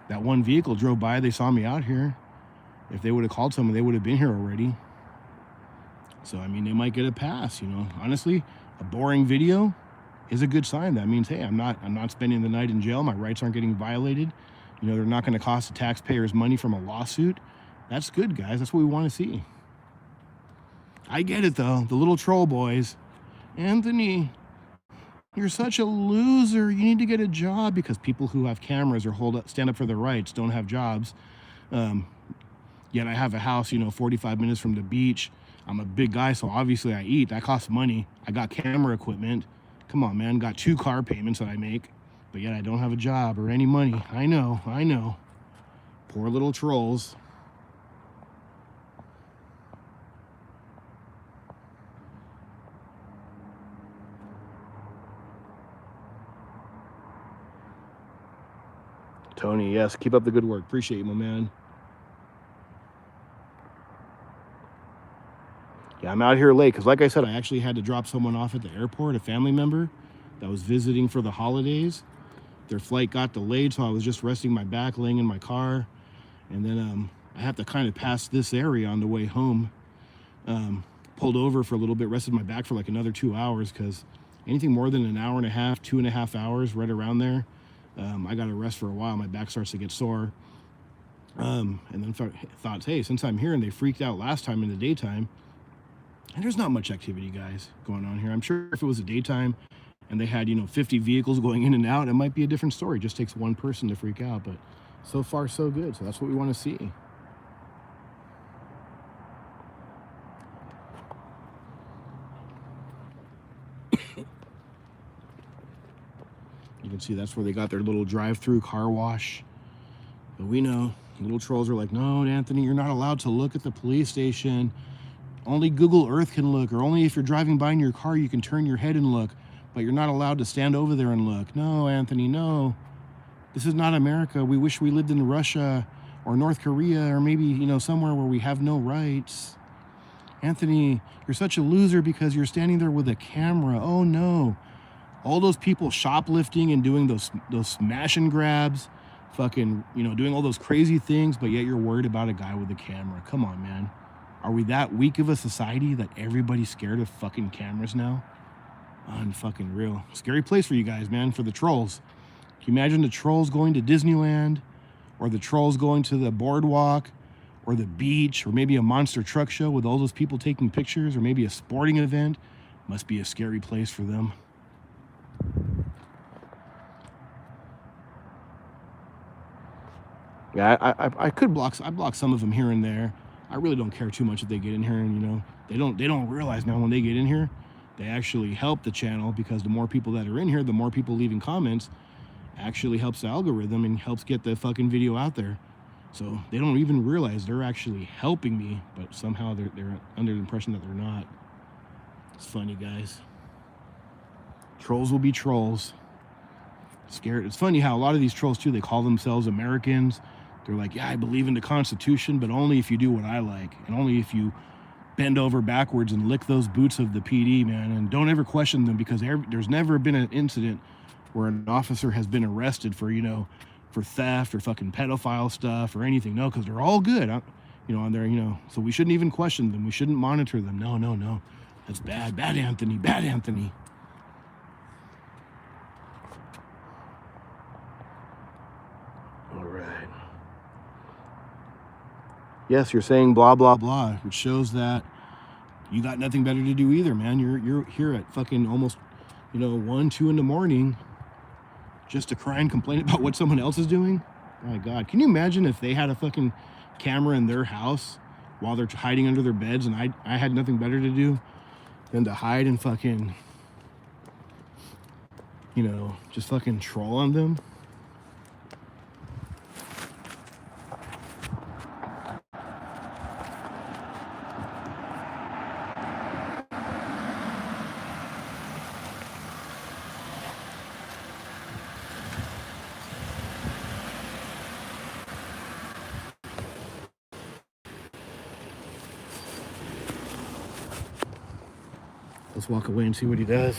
That one vehicle drove by, they saw me out here. If they would have called someone, they would have been here already. So I mean, they might get a pass, you know. Honestly, a boring video is a good sign. That means, hey, I'm not spending the night in jail. My rights aren't getting violated. You know, they're not going to cost the taxpayers money from a lawsuit. That's good, guys. That's what we want to see. I get it, though. The little troll boys. Anthony, you're such a loser. You need to get a job, because people who have cameras or stand up for their rights don't have jobs. Yet I have a house, you know, 45 minutes from the beach. I'm a big guy, so obviously I eat. That costs money. I got camera equipment. Come on, man. Got 2 car payments that I make, but yet I don't have a job or any money. I know. Poor little trolls. Tony, yes, keep up the good work. Appreciate you, my man. Yeah, I'm out here late because, like I said, I actually had to drop someone off at the airport, a family member that was visiting for the holidays. Their flight got delayed, so I was just resting my back, laying in my car. And then I have to kind of pass this area on the way home. Pulled over for a little bit, rested my back for like another 2 hours, because anything more than an hour and a half, 2.5 hours, right around there, I got to rest for a while. My back starts to get sore. And then thought, hey, since I'm here and they freaked out last time in the daytime, and there's not much activity, guys, going on here. I'm sure if it was a daytime and they had, you know, 50 vehicles going in and out, it might be a different story. It just takes one person to freak out. But so far, so good. So that's what we want to see. You can see that's where they got their little drive-through car wash. But we know little trolls are like, no, Anthony, you're not allowed to look at the police station. Only Google Earth can look, or only if you're driving by in your car, you can turn your head and look, but you're not allowed to stand over there and look. No, Anthony, no. This is not America. We wish we lived in Russia or North Korea, or maybe, you know, somewhere where we have no rights. Anthony, you're such a loser because you're standing there with a camera. Oh no. All those people shoplifting and doing those smash and grabs, fucking, you know, doing all those crazy things, but yet you're worried about a guy with a camera. Come on, man. Are we that weak of a society that everybody's scared of fucking cameras now? Unfucking real. Scary place for you guys, man, for the trolls. Can you imagine the trolls going to Disneyland, or the trolls going to the boardwalk, or the beach, or maybe a monster truck show with all those people taking pictures, or maybe a sporting event? Must be a scary place for them. Yeah, I could block. I block some of them here and there. I really don't care too much if they get in here, and they don't realize now when they get in here, they actually help the channel, because the more people that are in here, the more people leaving comments actually helps the algorithm and helps get the fucking video out there. So they don't even realize they're actually helping me, but somehow they're under the impression that they're not. It's funny, guys. Trolls will be trolls. Scared. It's funny how a lot of these trolls too, they call themselves Americans. They're like, yeah, I believe in the Constitution, but only if you do what I like, and only if you bend over backwards and lick those boots of the PD, man. And don't ever question them, because there's never been an incident where an officer has been arrested for, for theft or fucking pedophile stuff or anything. No, because they're all good, on there, So we shouldn't even question them. We shouldn't monitor them. No. That's bad. Bad Anthony. Bad Anthony. All right. Yes, you're saying blah, blah, blah, which shows that you got nothing better to do either, man. You're here at fucking almost, 1, 2 in the morning just to cry and complain about what someone else is doing. My God, can you imagine if they had a fucking camera in their house while they're hiding under their beds, and I had nothing better to do than to hide and fucking, just fucking troll on them? Let's walk away and see what he does.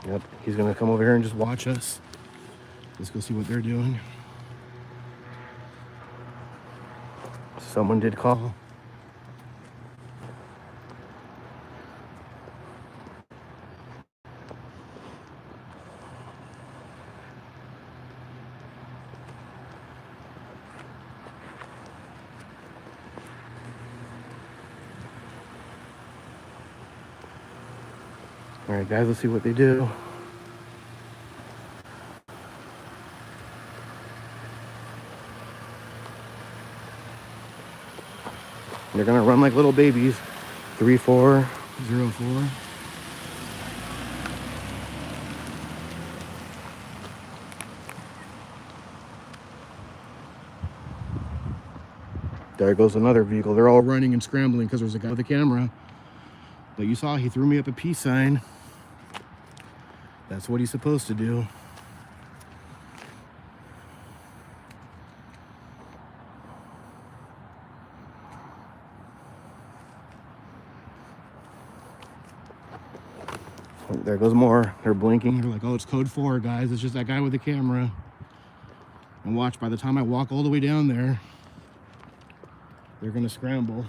Yep, he's gonna come over here and just watch us. Let's go see what they're doing. Someone did call. All right, guys, let's see what they do. They're gonna run like little babies. 3404. There goes another vehicle. They're all running and scrambling because there's a guy with a camera. But you saw he threw me up a peace sign. That's what he's supposed to do. There goes more. They're blinking. They're like, oh, it's code 4, guys. It's just that guy with the camera. And watch, by the time I walk all the way down there, they're gonna scramble.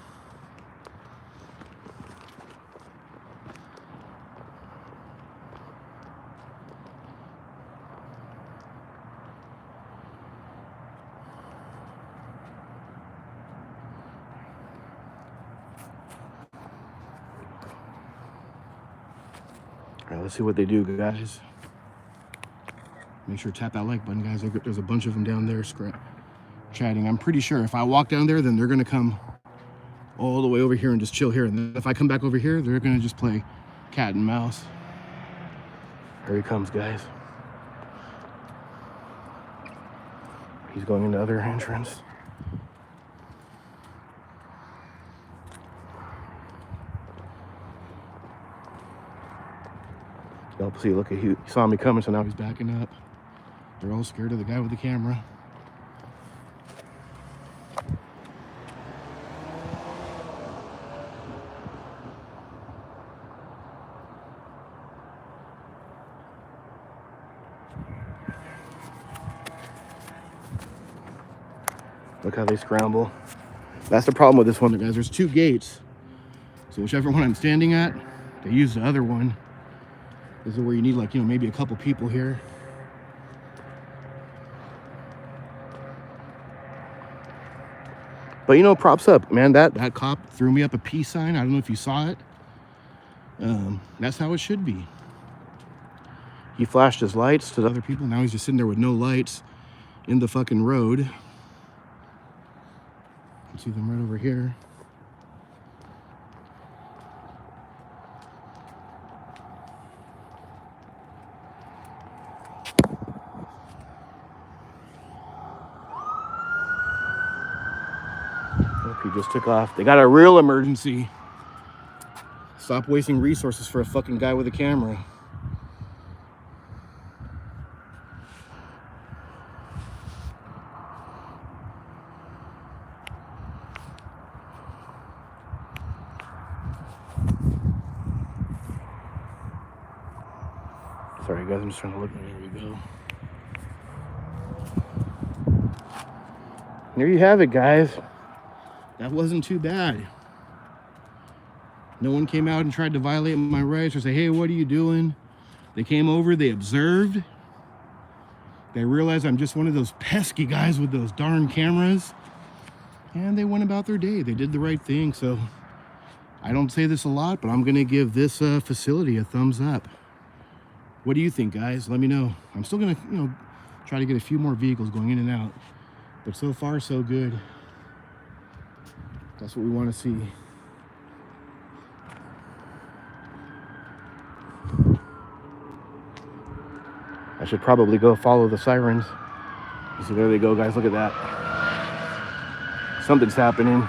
All right, let's see what they do, guys. Make sure to tap that like button, guys. There's a bunch of them down there chatting. I'm pretty sure if I walk down there, then they're gonna come all the way over here and just chill here. And then if I come back over here, they're gonna just play cat and mouse. Here he comes, guys. He's going in the other entrance. Y'all see, look at, he saw me coming, so now he's backing up. They're all scared of the guy with the camera. Look how they scramble. That's the problem with this one, guys. There's 2 gates. So whichever one I'm standing at, they use the other one. This is where you need, like, you know, maybe a couple people here. But, you know, props up, man. That cop threw me up a peace sign. I don't know if you saw it. That's how it should be. He flashed his lights to the other people. Now he's just sitting there with no lights in the fucking road. You can see them right over here. Nope, he just took off. They got a real emergency. Stop wasting resources for a fucking guy with a camera. Sorry guys, I'm just trying to look. There we go. There you have it, guys. That wasn't too bad. No one came out and tried to violate my rights or say, hey, what are you doing? They came over, they observed. They realized I'm just one of those pesky guys with those darn cameras. And they went about their day. They did the right thing. So I don't say this a lot, but I'm going to give this facility a thumbs up. What do you think, guys? Let me know. I'm still going to, you know, try to get a few more vehicles going in and out. But so far, so good. That's what we want to see. I should probably go follow the sirens. So there they go, guys. Look at that. Something's happening.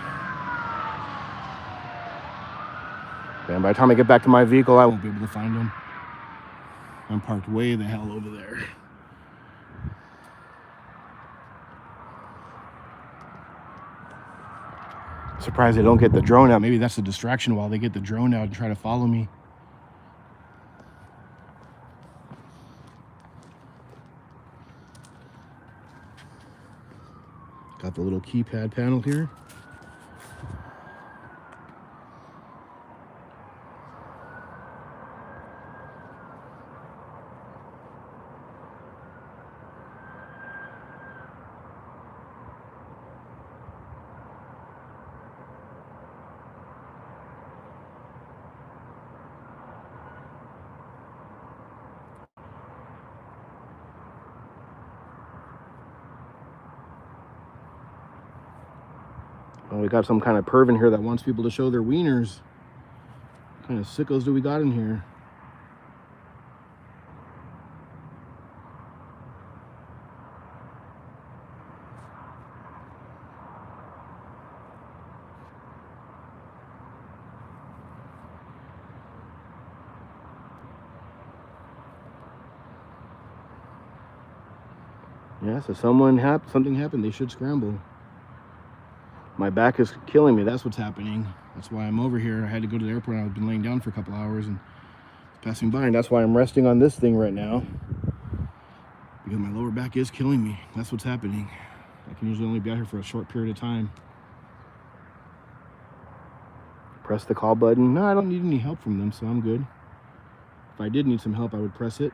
And by the time I get back to my vehicle, I won't be able to find them. I'm parked way the hell over there. Surprised they don't get the drone out. Maybe that's a distraction while they get the drone out and try to follow me. Got the little keypad panel here. Oh, we got some kind of perv in here that wants people to show their wieners. What kind of sickos do we got in here? Yeah, so something happened. They should scramble. My back is killing me. That's what's happening. That's why I'm over here. I had to go to the airport. I've been laying down for a couple hours and passing by, and that's why I'm resting on this thing right now. Because my lower back is killing me. That's what's happening. I can usually only be out here for a short period of time. Press the call button. No, I don't need any help from them, so I'm good. If I did need some help, I would press it.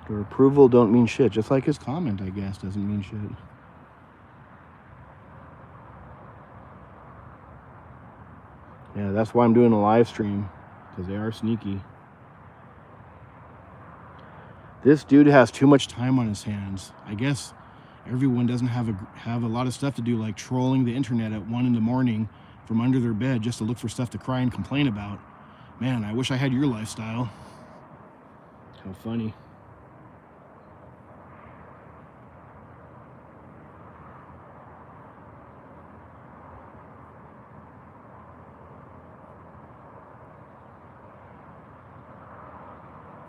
Their approval don't mean shit, just like his comment, I guess, doesn't mean shit. Yeah, that's why I'm doing a live stream, because they are sneaky. This dude has too much time on his hands. I guess everyone doesn't have a lot of stuff to do, like trolling the internet at 1 in the morning from under their bed just to look for stuff to cry and complain about. Man, I wish I had your lifestyle. How funny.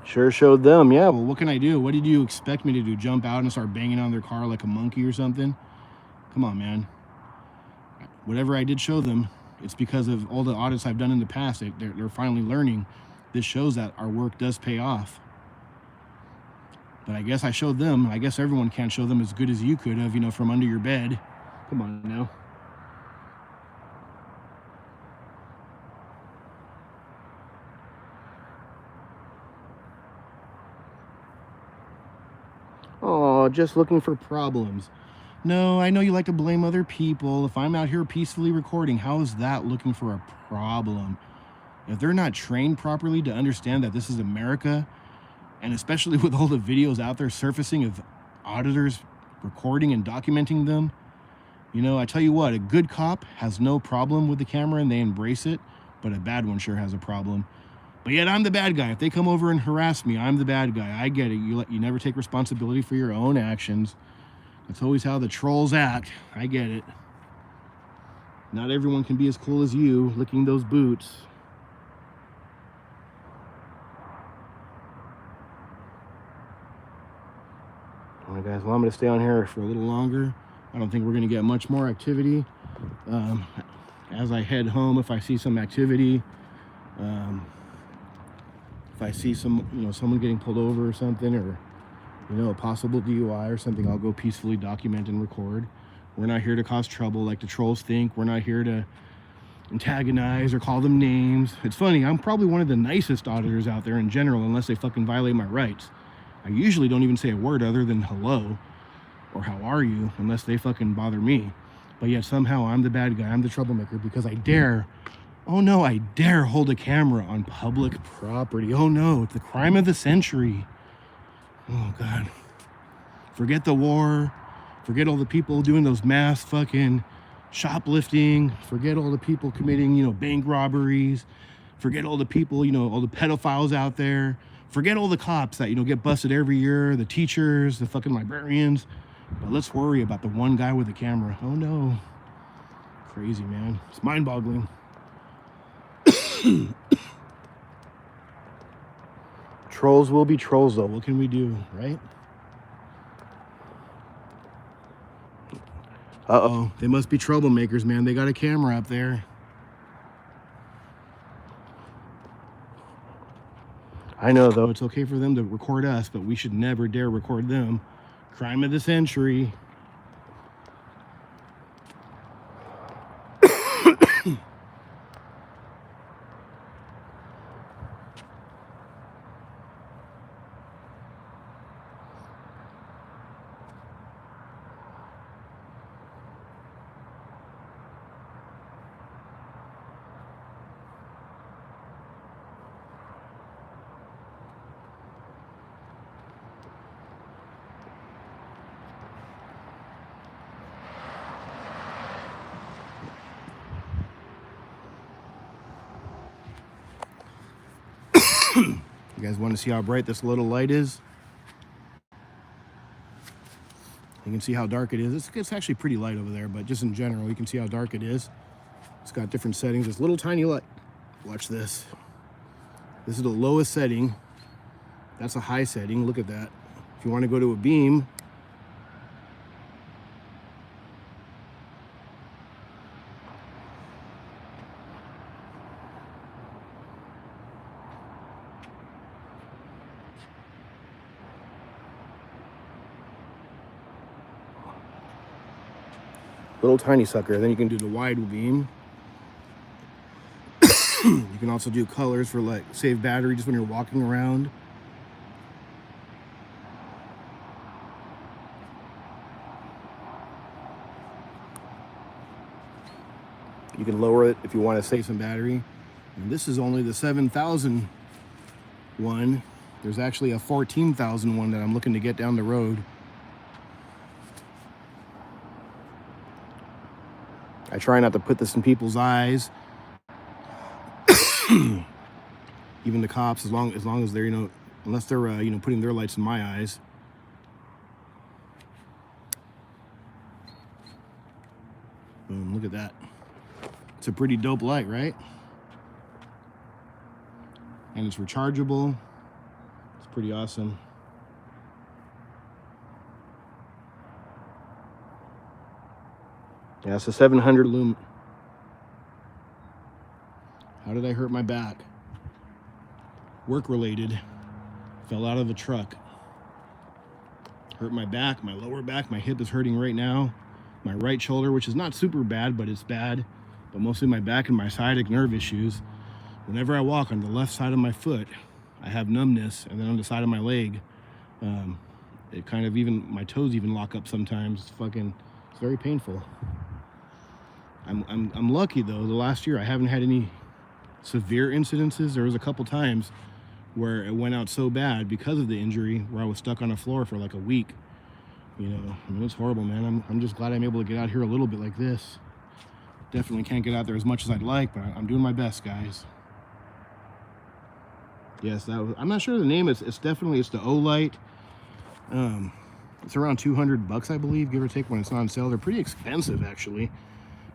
Sure showed them, yeah. Well, what can I do? What did you expect me to do? Jump out and start banging on their car like a monkey or something? Come on, man. Whatever I did show them, it's because of all the audits I've done in the past. They're finally learning. This shows that our work does pay off. But I guess I showed them. I guess everyone can't show them as good as you could have, you know, from under your bed. Come on now. Oh, just looking for problems. No, I know you like to blame other people. If I'm out here peacefully recording, how is that looking for a problem? If they're not trained properly to understand that this is America, and especially with all the videos out there surfacing of auditors recording and documenting them, you know, I tell you what, a good cop has no problem with the camera and they embrace it, but a bad one sure has a problem. But yet I'm the bad guy. If they come over and harass me, I'm the bad guy. I get it. You never take responsibility for your own actions. That's always how the trolls act. I get it. Not everyone can be as cool as you, licking those boots. All right, guys, well, I'm going to stay on here for a little longer. I don't think we're going to get much more activity. As I head home, if I see some activity, if I see someone getting pulled over or something, or a possible DUI or something, I'll go peacefully document and record. We're not here to cause trouble like the trolls think. We're not here to antagonize or call them names. It's funny, I'm probably one of the nicest auditors out there in general, unless they fucking violate my rights. I usually don't even say a word other than hello or how are you, unless they fucking bother me. But yet somehow I'm the bad guy. I'm the troublemaker because I dare, oh no, I dare hold a camera on public property. Oh no, it's the crime of the century. Oh God. Forget the war. Forget all the people doing those mass fucking shoplifting. Forget all the people committing, bank robberies. Forget all the people, all the pedophiles out there. Forget all the cops that, get busted every year, the teachers, the fucking librarians. But let's worry about the one guy with the camera. Oh no. Crazy, man. It's mind-boggling. Trolls will be trolls, though. What can we do, right? Uh-oh. They must be troublemakers, man. They got a camera up there. I know, though. It's okay for them to record us, but we should never dare record them. Crime of the century. You guys want to see how bright this little light is? You can see how dark it is. It's actually pretty light over there, but just in general, you can see how dark it is. It's got different settings. This little tiny light. Watch this. This is the lowest setting. That's a high setting. Look at that. If you want to go to a beam, little tiny sucker. Then you can do the wide beam. You can also do colors for like save battery just when you're walking around. You can lower it if you want to save some battery. And this is only the 7,000 one. There's actually a 14,000 one that I'm looking to get down the road. I try not to put this in people's eyes. Even the cops, as long as they're, unless they're, putting their lights in my eyes. Boom, look at that. It's a pretty dope light, right? And it's rechargeable. pretty awesome. Yeah, it's a 700 lumen. How did I hurt my back? Work related. Fell out of a truck. Hurt my back, my lower back, my hip is hurting right now. My right shoulder, which is not super bad, but it's bad. But mostly my back and my sciatic nerve issues. Whenever I walk on the left side of my foot, I have numbness, and then on the side of my leg, it kind of even, my toes even lock up sometimes. It's very painful. I'm lucky though. The last year I haven't had any severe incidences. There was a couple times where it went out so bad because of the injury where I was stuck on the floor for like a week. You know, I mean, it's horrible, man. I'm just glad I'm able to get out here a little bit like this. Definitely can't get out there as much as I'd like, but I'm doing my best, guys. Yes, I'm not sure the name. It's definitely, it's the Audit. It's around $200, I believe, give or take, when it's on sale. They're pretty expensive, actually.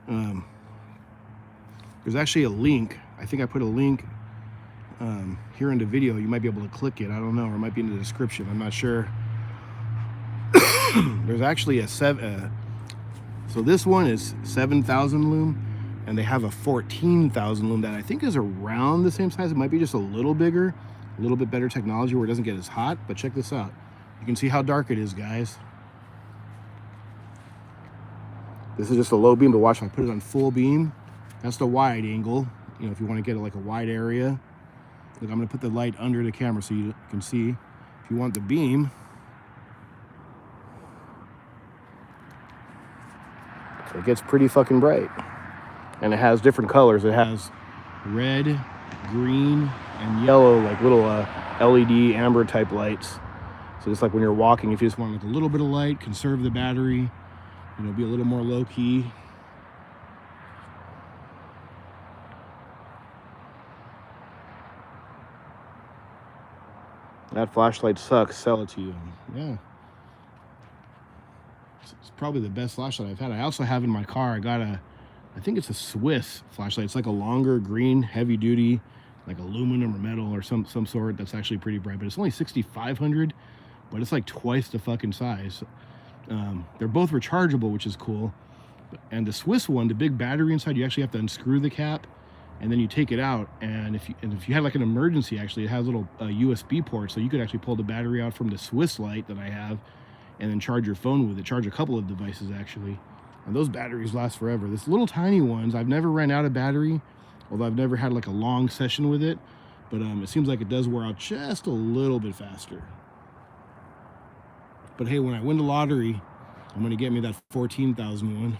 There's actually a link. I think I put a link here in the video. You might be able to click it. I don't know, or it might be in the description. I'm not sure. There's actually so this one is 7,000 lumen, and they have a 14,000 lumen that I think is around the same size. It might be just a little bigger, a little bit better technology where it doesn't get as hot. But check this out. You can see how dark it is, guys. This is just a low beam, but watch, if I put it on full beam, that's the wide angle. You know, if you want to get it like a wide area. Look, I'm going to put the light under the camera so you can see. If you want the beam, it gets pretty fucking bright. And it has different colors. It has red, green, and yellow, like little LED amber type lights. So just like when you're walking, if you just want like a little bit of light, conserve the battery, you know, be a little more low key. That flashlight sucks, sell it to you. Yeah. It's probably the best flashlight I've had. I also have in my car, I got I think it's a Swiss flashlight. It's like a longer green, heavy duty, like aluminum or metal or some sort that's actually pretty bright, but it's only 6,500, but it's like twice the fucking size. They're both rechargeable, which is cool. And the Swiss one, the big battery inside, you actually have to unscrew the cap and then you take it out. And if you had like an emergency, actually, it has a little USB port, so you could actually pull the battery out from the Swiss light that I have and then charge your phone with it, charge a couple of devices actually. And those batteries last forever. This little tiny ones, I've never ran out of battery, although I've never had like a long session with it, but it seems like it does wear out just a little bit faster. But hey, when I win the lottery, I'm gonna get me that 14,000 one.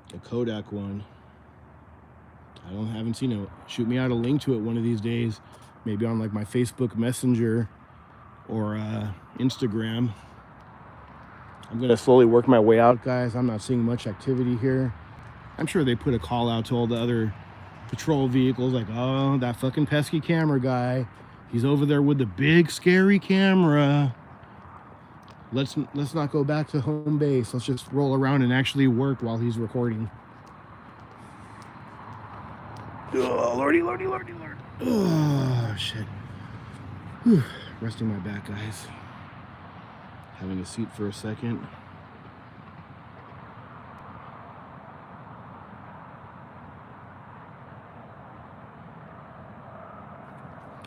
The Kodak one. Haven't seen it. Shoot me out a link to it one of these days, maybe on like my Facebook Messenger or Instagram. I'm gonna slowly work my way out, guys. I'm not seeing much activity here. I'm sure they put a call out to all the other patrol vehicles, like, oh, that fucking pesky camera guy, he's over there with the big scary camera. Let's not go back to home base. Let's just roll around and actually work while he's recording. Oh, lordy, lordy, lordy, lord. Oh, shit. Whew. Resting my back, guys. Having a seat for a second.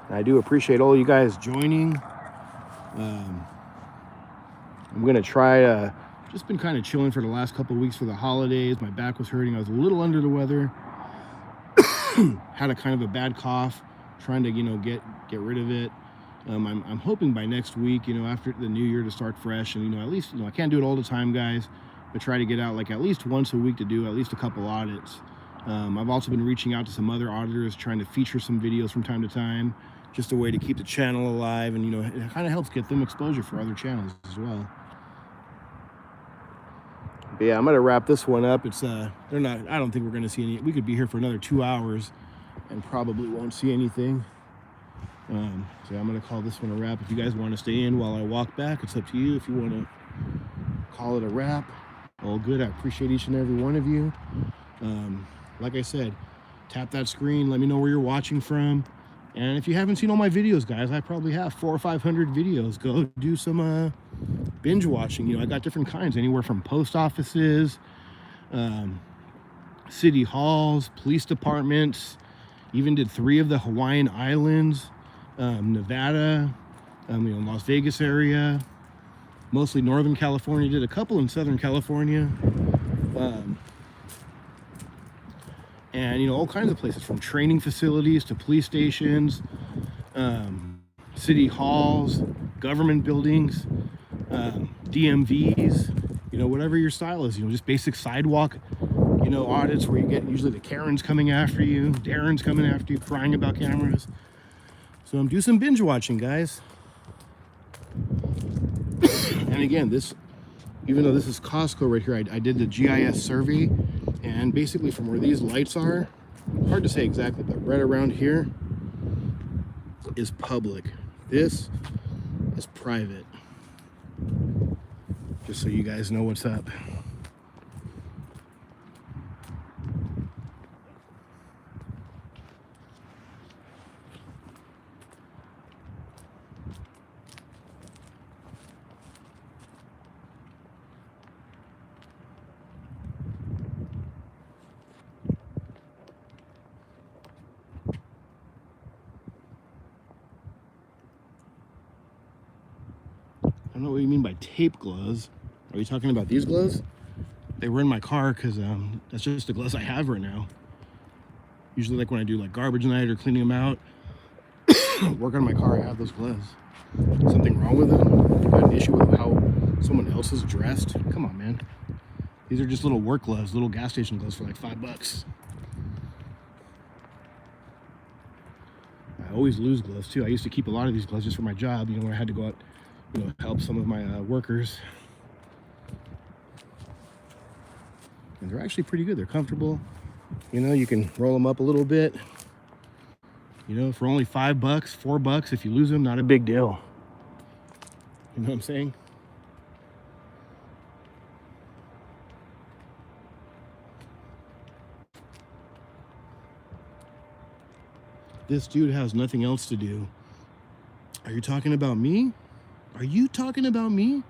I do appreciate all you guys joining. I'm gonna try, just been kind of chilling for the last couple of weeks for the holidays. My back was hurting. I was a little under the weather. Had a kind of a bad cough, trying to, you know, get rid of it. I'm hoping by next week, you know, after the new year, to start fresh. And, you know, at least, you know, I can't do it all the time, guys, but try to get out like at least once a week to do at least a couple audits. I've also been reaching out to some other auditors, trying to feature some videos from time to time, just a way to keep the channel alive. And, you know, it kind of helps get them exposure for other channels as well. But yeah, I'm gonna wrap this one up. It's I don't think we're gonna see any. We could be here for another 2 hours and probably won't see anything. So I'm gonna call this one a wrap. If you guys want to stay in while I walk back, it's up to you. If you want to call it a wrap. All good. I appreciate each and every one of you. Like I said, tap that screen. Let me know where you're watching from. And if you haven't seen all my videos, guys, I probably have 400 or 500 videos. Go do some binge watching. You know, I got different kinds, anywhere from post offices, city halls, police departments. Even did 3 of the Hawaiian Islands, Nevada, you know, Las Vegas area, mostly Northern California. Did a couple in Southern California. And, you know, all kinds of places, from training facilities to police stations, city halls, government buildings, DMVs, you know, whatever your style is, you know, just basic sidewalk, you know, audits where you get usually the Karens coming after you, Darren's coming after you, crying about cameras. So I'm doing some binge watching, guys. And again, this, even though this is Costco right here, I did the GIS survey, and basically from where these lights are, hard to say exactly, but right around here is public. This is private. Just so you guys know what's up. I don't know what you mean by tape gloves. Are you talking about these gloves? They were in my car because that's just the gloves I have right now. Usually, like when I do like garbage night or cleaning them out, work on my car, I have those gloves. Something wrong with them? You got an issue with how someone else is dressed? Come on, man. These are just little work gloves, little gas station gloves for like $5. I always lose gloves too. I used to keep a lot of these gloves just for my job, you know, when I had to go out, you know, help some of my workers. And they're actually pretty good. They're comfortable. You know, you can roll them up a little bit. You know, for only $5, $4, if you lose them, not a big deal. You know what I'm saying? This dude has nothing else to do. Are you talking about me? Are you talking about me?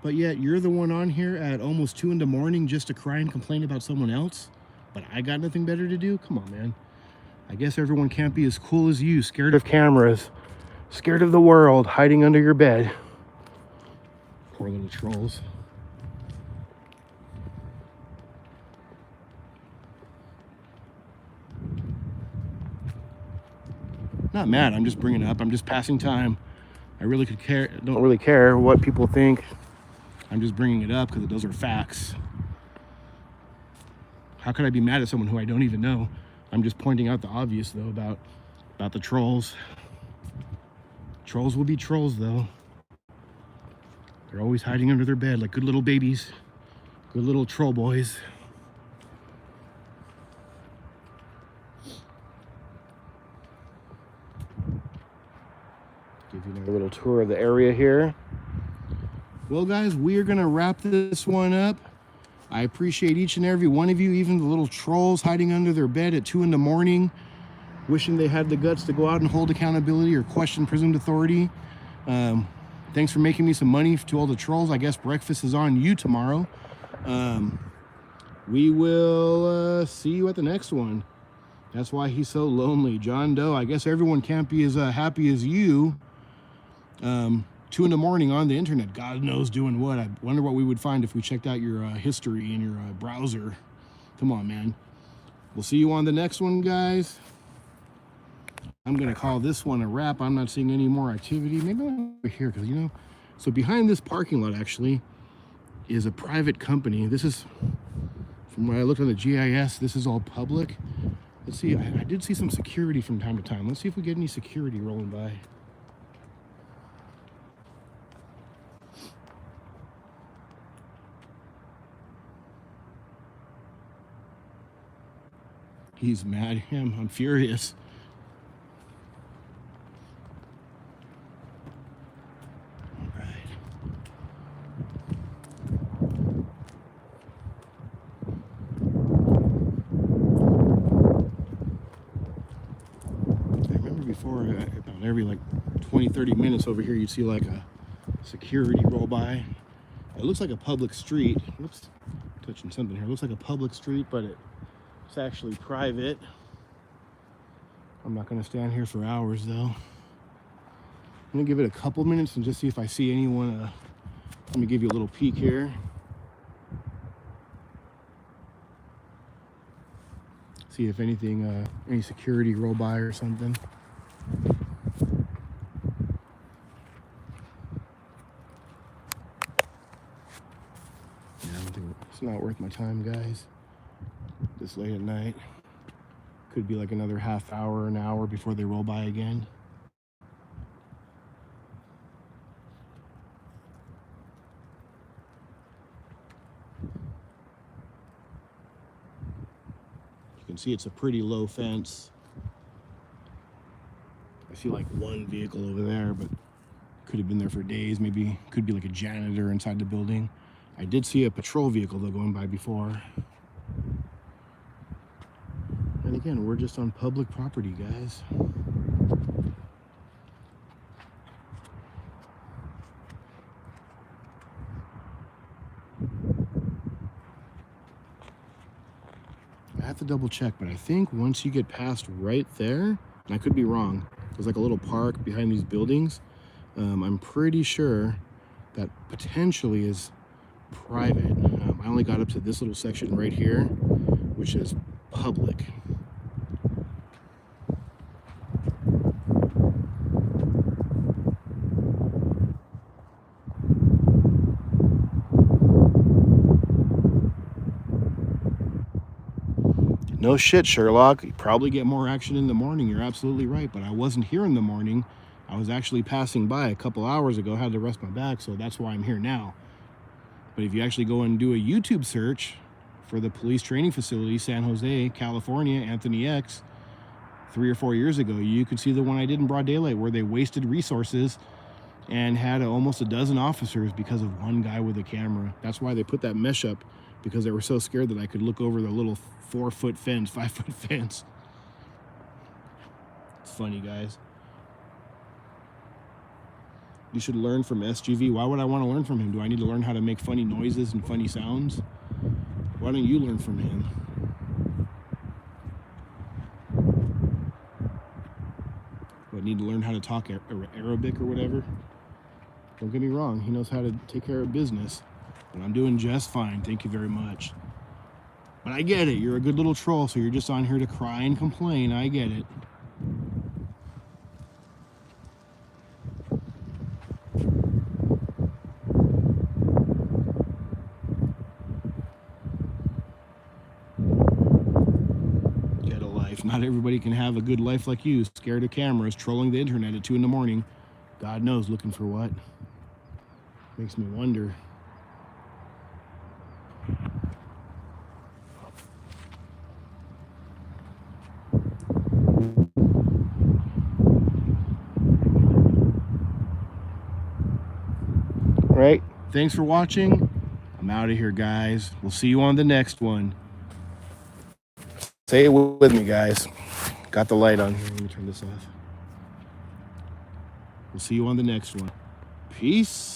But yet you're the one on here at almost 2 in the morning just to cry and complain about someone else? But I got nothing better to do? Come on, man. I guess everyone can't be as cool as you, scared of cameras, scared of the world, hiding under your bed. Poor little trolls. Not mad, I'm just bringing it up. I'm just passing time. I really don't really care what people think. I'm just bringing it up because those are facts. How could I be mad at someone who I don't even know? I'm just pointing out the obvious, though, about the trolls. Trolls will be trolls, though. They're always hiding under their bed like good little babies, good little troll boys. Give you another little tour of the area here. Well, guys, we are going to wrap this one up. I appreciate each and every one of you, even the little trolls hiding under their bed at 2 in the morning, wishing they had the guts to go out and hold accountability or question presumed authority. Thanks for making me some money to all the trolls. I guess breakfast is on you tomorrow. We will see you at the next one. That's why he's so lonely. John Doe, I guess everyone can't be as happy as you. 2 in the morning on the internet, God knows doing what. I wonder what we would find if we checked out your history in your browser. Come on, man. We'll see you on the next one, guys. I'm gonna call this one a wrap. I'm not seeing any more activity. Maybe I'm over here, because, you know, so behind this parking lot actually is a private company. This is, from when I looked on the GIS, this is all public. Let's see, I did see some security from time to time. Let's see if we get any security rolling by. He's mad at him. I'm furious. All right. Every like 20-30 minutes over here you'd see like a security roll by. It looks like a public street. Oops, touching something here. It looks like a public street, but it's actually private. I'm not going to stand here for hours though. I'm going to give it a couple minutes and just see if I see anyone. Let me give you a little peek here. See if anything, any security roll by or something. Yeah, I don't think it's not worth my time, guys. This late at night. Could be like another half hour, an hour before they roll by again. You can see it's a pretty low fence. I see like one vehicle over there, but could have been there for days. Maybe could be like a janitor inside the building. I did see a patrol vehicle though going by before. And again, we're just on public property, guys. I have to double check, but I think once you get past right there, and I could be wrong, there's like a little park behind these buildings. I'm pretty sure that potentially is private. I only got up to this little section right here, which is public. No shit, Sherlock. You probably get more action in the morning. You're absolutely right, but I wasn't here in the morning. I was actually passing by a couple hours ago, had to rest my back, so that's why I'm here now. But if you actually go and do a YouTube search for the police training facility, San Jose, California, Anthony X, 3 or 4 years ago, you can see the one I did in broad daylight where they wasted resources and had almost a dozen officers because of one guy with a camera. That's why they put that mesh up, because they were so scared that I could look over the little 4-foot fence, 5-foot fence. It's funny, guys. You should learn from SGV. Why would I want to learn from him? Do I need to learn how to make funny noises and funny sounds? Why don't you learn from him? Do I need to learn how to talk Arabic or whatever? Don't get me wrong, he knows how to take care of business. But I'm doing just fine, thank you very much. But I get it, you're a good little troll, so you're just on here to cry and complain. I get it. Get a life. Not everybody can have a good life like you, scared of cameras, trolling the internet at 2 in the morning. God knows, looking for what? Makes me wonder. Right? Thanks for watching. I'm out of here, guys. We'll see you on the next one. Say it with me, guys. Got the light on here. Let me turn this off. We'll see you on the next one. Peace.